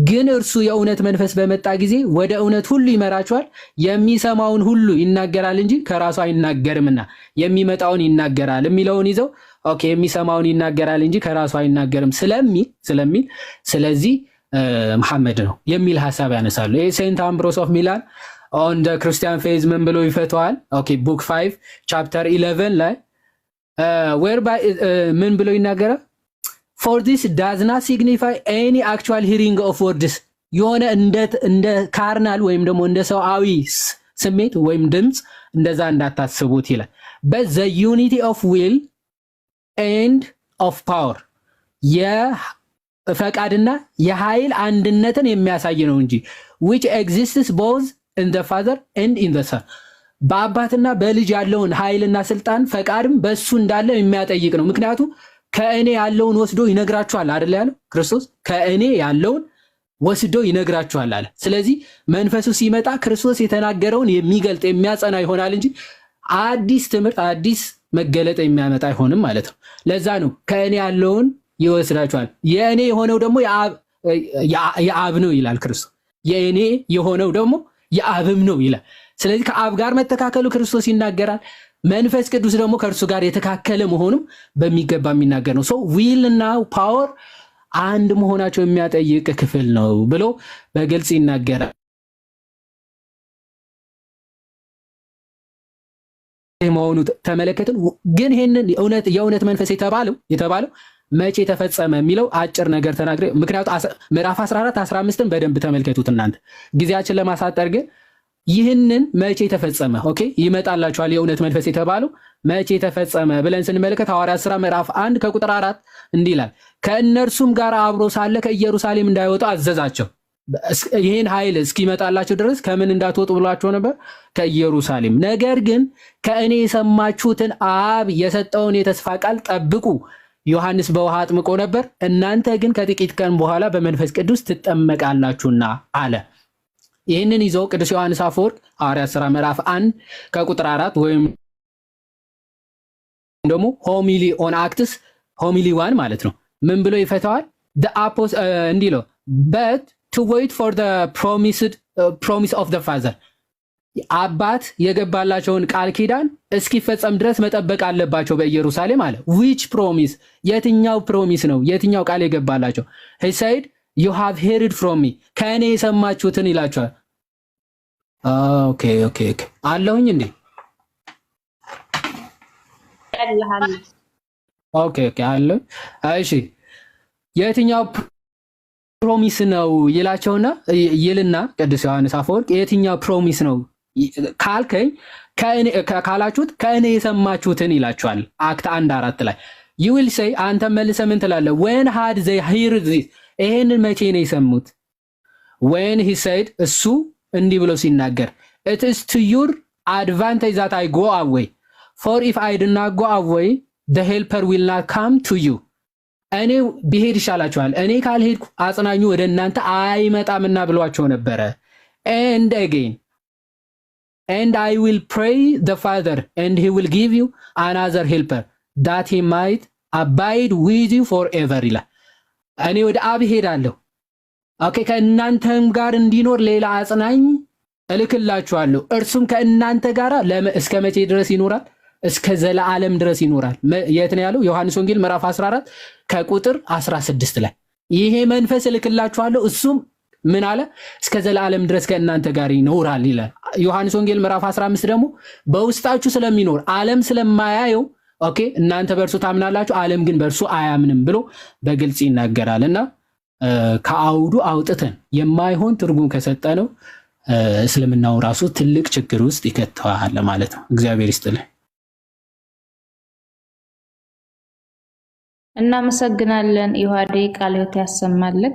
ግን እርሱ የእውነት መንፈስ በመጣ ጊዜ ወደ እውነት ሁሉ ይመራችኋል። የሚሰማውን ሁሉ ይናገራል እንጂ ከራሱ አይናገርምና የሚመጣውን ይናገራል የሚለውን ይዘው ኦኬ፣ የሚሰማውን ይናገራል እንጂ ከራሱ አይናገርም ስለሚል ስለዚህ መሐመድ ነው የሚል ሐሳብ ያነሳሉ። ይሄ ሴንት አምብሮስ ኦፍ ሚላን ኦን ደ ክርስቲያን ፌዝ ምን ብሎ ይፈተዋል? ኦኬ ቡክ 5 ቻፕተር 11 ላይ whereby ምን ብሎ ይናገራል? for this does not signify any actual hearing of words የሆነ እንደ ካርናል ወይም ደግሞ እንደ ሰውአዊ ስሜት ወይም ድምጽ እንደዛ እንዳታስቡት ይላል። but the unity of will and of power የፈቃድና የኃይል አንድነትን የሚያሳይ ነው እንጂ which exists both in the father and in the son በአባትና በልጅ ያለውን ኃይልና ስልጣን ፈቃድም በሱ እንዳለ የሚያጠይቅ ነው። ምክንያቱም ከእኔ ያለውን ወስዶ ይነግራችኋል አይደል ያለው ክርስቶስ፣ ከእኔ ያለውን ወስዶ ይነግራችኋል አለ። ስለዚህ መንፈሱ ሲመጣ ክርስቶስ የተናገረውን የሚገልጥ የሚያጸና ይሆናል እንጂ አዲስ ትምህርት አዲስ መገለጥ የሚያመጣ አይሆንም ማለት ነው። ለዛ ነው ከእኔ ያለውን ይወስዳችኋል፣ የእኔ የሆነው ደግሞ የአብ ነው ይላል ክርስቶስ። የእኔ የሆነው ደግሞ የአብም ነው ይላል። ስለዚህ ከአብ ጋር መተካከሉ ክርስቶስ ይናገራል። መንፈስ ቅዱስ ደግሞ ከእርሱ ጋር የተካከለ መሆኑም በሚገባ የሚናገር ነው። ዊል እና ፓወር አንድ መሆናቸው የሚያጠይቅ ክፍል ነው ብሎ በግልጽ ይናገራል። መሆኑ ተመለከትን። ግን ይሄንን የእውነት መንፈስ የተባለው መቼ ተፈጸመ የሚለው አጭር ነገር ተናግሬ፣ ምክንያቱም ምዕራፍ 14 15ን በደንብ ተመልከቱት እናንተ ጊዜያችን ለማሳጠር ግን ይህንን መቼ ተፈጸመ ኦኬ ይመጣላችኋል የእውነት መንፈስ የተባለው መቼ ተፈጸመ ብለን ስንመለከት ሐዋርያት ሥራ ምዕራፍ 1 ከቁጥር 4 እንዲህ ይላል፣ ከእነርሱም ጋር አብሮ ሳለ ከኢየሩሳሌም እንዳይወጡ አዘዛቸው። ይህን ኃይል እስኪመጣላቸው ድረስ ከምን እንዳትወጡ ብሏቸው ነበር? ከኢየሩሳሌም። ነገር ግን ከእኔ የሰማችሁትን አብ የሰጠውን የተስፋ ቃል ጠብቁ። ዮሐንስ በውሃ አጥምቆ ነበር፣ እናንተ ግን ከጥቂት ቀን በኋላ በመንፈስ ቅዱስ ትጠመቃላችሁና አለ። ይህንን ይዞ ቅዱስ ዮሐንስ አፈወርቅ ሐዋርያት ሥራ ምዕራፍ 1 ከቁጥር 4 ወይም ደግሞ ሆሚሊ ኦን አክትስ ሆሚሊ 1 ማለት ነው ምን ብሎ ይፈታዋል? እንዲህ ነው but to wait for the promise of the father አባት የገባላቸውን ቃል ኪዳን እስኪፈጸም ድረስ መጠበቅ አለባቸው በኢየሩሳሌም አለ። which promise የትኛው ፕሮሚስ ነው? የትኛው ቃል የገባላቸው? he said you have heard from me ከእኔ የሰማችሁትን ይላቸዋል። ኦኬ አለሁኝ እንዴ? ኦኬ አለ። እሺ የትኛው ፕሮሚስ ነው ይላቸውና ይልና ቅዱስ ዮሐንስ አፈወርቅ የትኛው ፕሮሚስ ነው ካልከኝ ካላችሁት ከእኔ የሰማችሁትን ይላቸዋል። አክት 1:4 ላይ you will say አንተ መልሰህ ምን ትላለህ? when had they heard this ይሄንን መቼ ነው የሰሙት? when he said እሱ እንዲህ ብሎ ሲናገር it is to your advantage that I go away for if I do not go away the helper will not come to you እኔ ብሄድ ይሻላችኋል፣ እኔ ካልሄድኩ አጽናኙ ወደ እናንተ አይመጣምና ብሏቸው ነበረ። and again and I will pray the Father and he will give you another helper that he might abide with you forever ይላል። እኔ ወደ አብ ሄዳለሁ ኦኬ ከእናንተም ጋር እንዲኖር ሌላ አጽናኝ እልክላችኋለሁ፣ እርሱም ከእናንተ ጋር እስከ መቼ ድረስ ይኖራል? እስከ ዘላለም ድረስ ይኖራል። የት ነው ያለው? ዮሐንስ ወንጌል ምዕራፍ 14 ከቁጥር 16 ላይ ይሄ መንፈስ እልክላችኋለሁ እሱም ምን አለ? እስከ ዘላለም ድረስ ከእናንተ ጋር ይኖራል ይላል። ዮሐንስ ወንጌል ምዕራፍ 15 ደግሞ በውስጣችሁ ስለሚኖር ዓለም ስለማያየው ኦኬ እናንተ በእርሱ ታምናላችሁ፣ ዓለም ግን በእርሱ አያምንም ብሎ በግልጽ ይናገራልና ከአውዱ አውጥተን የማይሆን ትርጉም ከሰጠነው እስልምናው ራሱ ትልቅ ችግር ውስጥ ይከተዋል ማለት ነው። እግዚአብሔር ይስጥልኝ። እናመሰግናለን። ይሁዲ ቃለ ሕይወት ያሰማልን።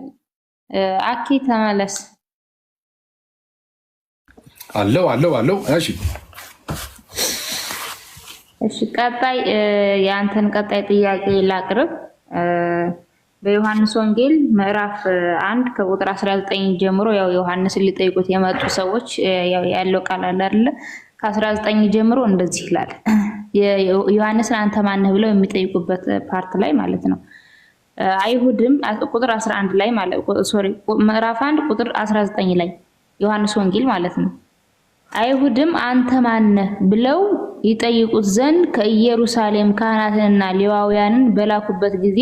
አኪ ተመለስ። አለው እሺ ቀጣይ የአንተን ቀጣይ ጥያቄ ላቅርብ። በዮሐንስ ወንጌል ምዕራፍ 1 ከቁጥር 19 ጀምሮ ያው ዮሐንስን ሊጠይቁት የመጡ ሰዎች ያለው ቃል አለ አይደል? ከ19 ጀምሮ እንደዚህ ይላል። ዮሐንስን አንተ ማን ነህ ብለው የሚጠይቁበት ፓርት ላይ ማለት ነው። አይሁድም ቁጥር 11 ላይ ማለት ምዕራፍ 1 ቁጥር 19 ላይ ዮሐንስ ወንጌል ማለት ነው። አይሁድም አንተ ማን ነህ ብለው ይጠይቁት ዘንድ ከኢየሩሳሌም ካህናትንና ሌዋውያንን በላኩበት ጊዜ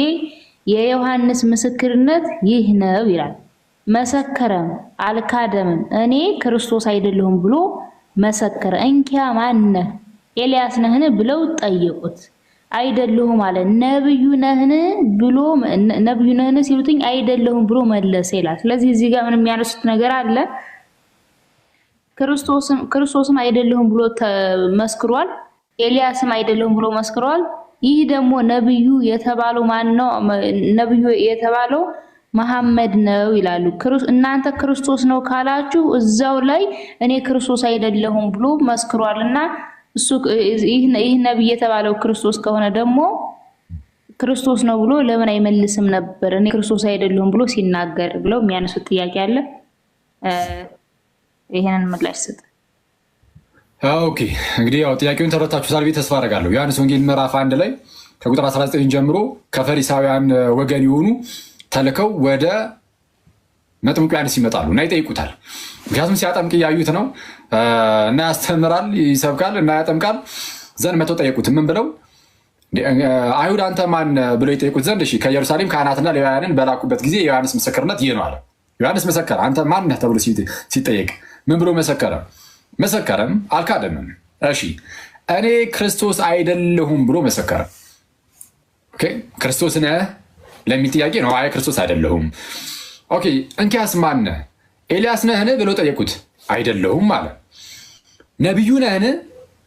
የዮሐንስ ምስክርነት ይህ ነው ይላል። መሰከረም አልካደምም፣ እኔ ክርስቶስ አይደለሁም ብሎ መሰከረ። እንኪያ ማን ነህ? ኤልያስ ነህን ብለው ጠየቁት። አይደለሁም አለ። ነብዩ ነህን ብሎ ነብዩ ነህን ሲሉትኝ አይደለሁም ብሎ መለሰ ይላል። ስለዚህ እዚህ ጋር ምን የሚያነሱት ነገር አለ? ክርስቶስም አይደለሁም ብሎ መስክሯል። ኤልያስም አይደለሁም ብሎ መስክሯል። ይህ ደግሞ ነብዩ የተባለው ማን ነው? ነብዩ የተባለው መሐመድ ነው ይላሉ። እናንተ ክርስቶስ ነው ካላችሁ እዛው ላይ እኔ ክርስቶስ አይደለሁም ብሎ መስክሯልና እሱ ይህ ነብይ የተባለው ክርስቶስ ከሆነ ደግሞ ክርስቶስ ነው ብሎ ለምን አይመልስም ነበር? እኔ ክርስቶስ አይደለሁም ብሎ ሲናገር ብለው የሚያነሱት ጥያቄ አለ። ይሄንን ምላሽ ስጥ። ኦኬ እንግዲህ ያው ጥያቄውን ተረታችሁታል ብዬ ተስፋ አደርጋለሁ። ዮሐንስ ወንጌል ምዕራፍ 1 ላይ ከቁጥር 19 ጀምሮ ከፈሪሳውያን ወገን የሆኑ ተልከው ወደ መጥምቁ ዮሐንስ ይመጣሉ እና ይጠይቁታል። ምክንያቱም ሲያጠምቅ እያዩት ነው እና ያስተምራል፣ ይሰብካል እና ያጠምቃል ዘንድ መጥተው ጠየቁት። ምን ብለው? አይሁድ አንተ ማን ብለው ይጠይቁት ዘንድ እሺ ከኢየሩሳሌም ካህናትና ሌዋውያንን በላኩበት ጊዜ የዮሐንስ ምስክርነት ይህ ነው አለ። ዮሐንስ መሰከረ። አንተ ማን ነህ ተብሎ ሲጠየቅ ምን ብሎ መሰከረ? መሰከረም አልካደምም። እሺ እኔ ክርስቶስ አይደለሁም ብሎ መሰከረ። ኦኬ ክርስቶስ ነህ ለሚል ጥያቄ ነው። አይ ክርስቶስ አይደለሁም። ኦኬ እንኪያስ ማን ነህ? ኤልያስ ነህን ብለው ጠየቁት። አይደለሁም አለ። ነብዩ ነህን?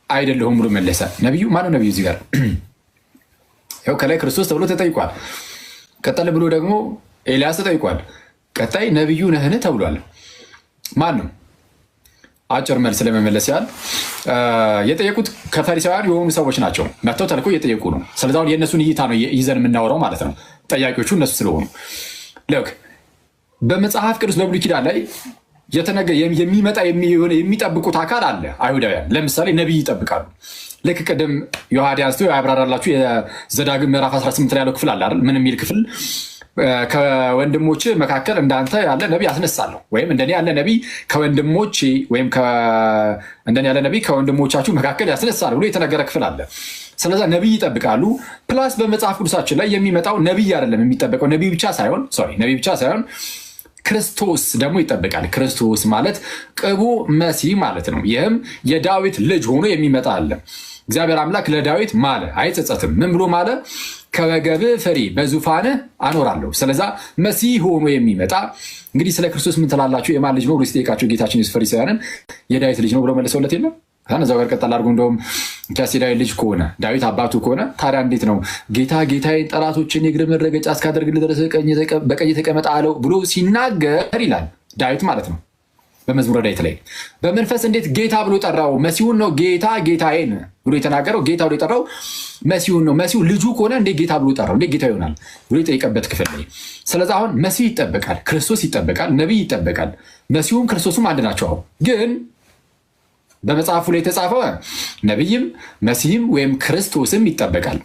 አይደለሁም ብሎ መለሰ። ነብዩ ማነው? ነብዩ እዚህ ጋር ያው ከላይ ክርስቶስ ተብሎ ተጠይቋል። ቀጠል ብሎ ደግሞ ኤልያስ ተጠይቋል። ቀጣይ ነብዩ ነህን ተብሏል። ማን ነው? አጭር መልስ ለመመለስ ያህል የጠየቁት ከፈሪሳውያን የሆኑ ሰዎች ናቸው። መጥተው ተልከው እየጠየቁ ነው። ስለዚህ አሁን የእነሱን እይታ ነው ይዘን የምናወራው ማለት ነው። ጠያቂዎቹ እነሱ ስለሆኑ ልክ በመጽሐፍ ቅዱስ በብሉይ ኪዳን ላይ የሚመጣ የሚጠብቁት አካል አለ። አይሁዳውያን ለምሳሌ ነቢይ ይጠብቃሉ። ልክ ቅድም ዮሐዴ አንስቶ ያብራራላችሁ የዘዳግም ምዕራፍ 18 ላይ ያለው ክፍል አለ አይደል? ምን የሚል ክፍል? ከወንድሞች መካከል እንዳንተ ያለ ነቢይ አስነሳለሁ ወይም እንደኔ ያለ ነቢይ ከወንድሞቼ ወይም እንደኔ ያለ ነቢይ ከወንድሞቻችሁ መካከል ያስነሳል ብሎ የተነገረ ክፍል አለ። ስለዛ ነቢይ ይጠብቃሉ። ፕላስ በመጽሐፍ ቅዱሳችን ላይ የሚመጣው ነቢይ አይደለም የሚጠበቀው ነቢይ ብቻ ሳይሆን ክርስቶስ ደግሞ ይጠበቃል። ክርስቶስ ማለት ቅቡ መሲህ ማለት ነው። ይህም የዳዊት ልጅ ሆኖ የሚመጣ አለ። እግዚአብሔር አምላክ ለዳዊት ማለ፣ አይጸጸትም። ምን ብሎ ማለ? ከወገብህ ፍሬ በዙፋንህ አኖራለሁ። ስለዛ መሲህ ሆኖ የሚመጣ እንግዲህ ስለ ክርስቶስ ምን ትላላችሁ? የማን ልጅ ነው ብሎ ሲጠይቃቸው ጌታችን ኢየሱስ ፈሪሳውያንን የዳዊት ልጅ ነው ብሎ መልሰውለት የለም። እዛው ጋር ቀጠል አድርጎ እንደውም እንኪያስ የዳዊት ልጅ ከሆነ ዳዊት አባቱ ከሆነ ታዲያ እንዴት ነው ጌታ ጌታዬን ጠላቶችን የእግር መረገጫ እስካደርግልህ ድረስ በቀኝ ተቀመጥ አለው ብሎ ሲናገር ይላል ዳዊት ማለት ነው። በመዝሙረ ዳዊት ላይ በመንፈስ እንዴት ጌታ ብሎ ጠራው? መሲሁን ነው ጌታ ጌታዬን ብሎ የተናገረው። ጌታ ብሎ የጠራው መሲሁን ነው። መሲሁ ልጁ ከሆነ እንዴት ጌታ ብሎ ጠራው? እንዴት ጌታ ይሆናል ብሎ የጠየቀበት ክፍል ላይ። ስለዚህ አሁን መሲህ ይጠበቃል፣ ክርስቶስ ይጠበቃል፣ ነቢይ ይጠበቃል። መሲሁም ክርስቶስም አንድ ናቸው። ግን በመጽሐፉ ላይ የተጻፈው ነቢይም መሲህም ወይም ክርስቶስም ይጠበቃል።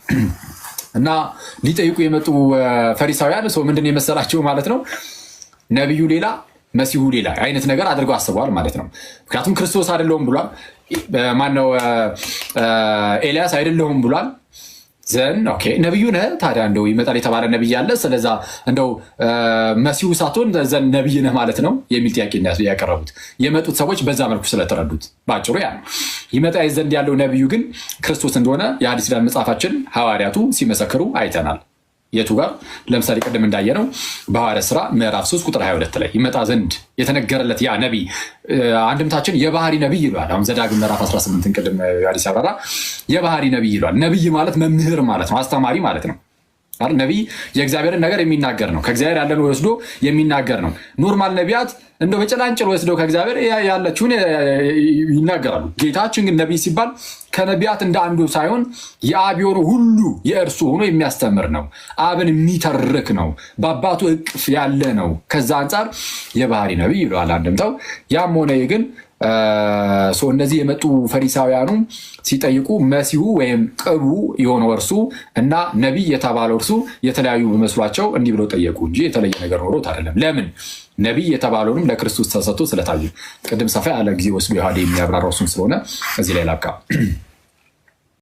እና ሊጠይቁ የመጡ ፈሪሳውያን ሰው ምንድን የመሰላቸው ማለት ነው ነቢዩ ሌላ መሲሁ ሌላ አይነት ነገር አድርገው አስበዋል ማለት ነው። ምክንያቱም ክርስቶስ አይደለሁም ብሏል። ማነው? ኤልያስ አይደለሁም ብሏል። ዘን ኦኬ ነቢዩ ነህ ታዲያ እንደው ይመጣል የተባለ ነቢይ አለ። ስለዛ እንደው መሲሁ ሳትሆን ዘን ነቢይ ነህ ማለት ነው የሚል ጥያቄ ያቀረቡት የመጡት ሰዎች በዛ መልኩ ስለተረዱት ባጭሩ ያ ነው። ይመጣ ዘንድ ያለው ነቢዩ ግን ክርስቶስ እንደሆነ የአዲስ ኪዳን መጽሐፋችን ሐዋርያቱ ሲመሰክሩ አይተናል። የቱ ጋር? ለምሳሌ ቀደም እንዳየነው በሐዋርያት ሥራ ምዕራፍ 3 ቁጥር 22 ላይ ይመጣ ዘንድ የተነገረለት ያ ነቢይ አንድምታችን የባህሪ ነቢይ ይሏል። አሁን ዘዳግም ምዕራፍ 18 ቅድም አዲስ አበራ የባህሪ ነቢይ ይሏል። ነቢይ ማለት መምህር ማለት ነው፣ አስተማሪ ማለት ነው። ነቢይ የእግዚአብሔርን ነገር የሚናገር ነው። ከእግዚአብሔር ያለን ወስዶ የሚናገር ነው። ኖርማል ነቢያት እንደው በጭላንጭል ወስደው ከእግዚአብሔር ያለችውን ይናገራሉ። ጌታችን ግን ነቢይ ሲባል ከነቢያት እንደ አንዱ ሳይሆን የአብ የሆነ ሁሉ የእርሱ ሆኖ የሚያስተምር ነው። አብን የሚተርክ ነው። በአባቱ እቅፍ ያለ ነው። ከዛ አንጻር የባህሪ ነቢይ ይለዋል አንድምታው። ያም ሆነ ግን እነዚህ የመጡ ፈሪሳውያኑ ሲጠይቁ መሲሁ ወይም ቅቡ የሆነው እርሱ እና ነቢይ የተባለው እርሱ የተለያዩ መስሏቸው እንዲህ ብለው ጠየቁ እንጂ የተለየ ነገር ኖሮት አይደለም። ለምን? ነቢይ የተባለውንም ለክርስቶስ ተሰጥቶ ስለታየ። ቅድም ሰፋ ያለ ጊዜ ወስዶ ዮሐዴ የሚያብራራው እሱን ስለሆነ እዚህ ላይ ላብቃ።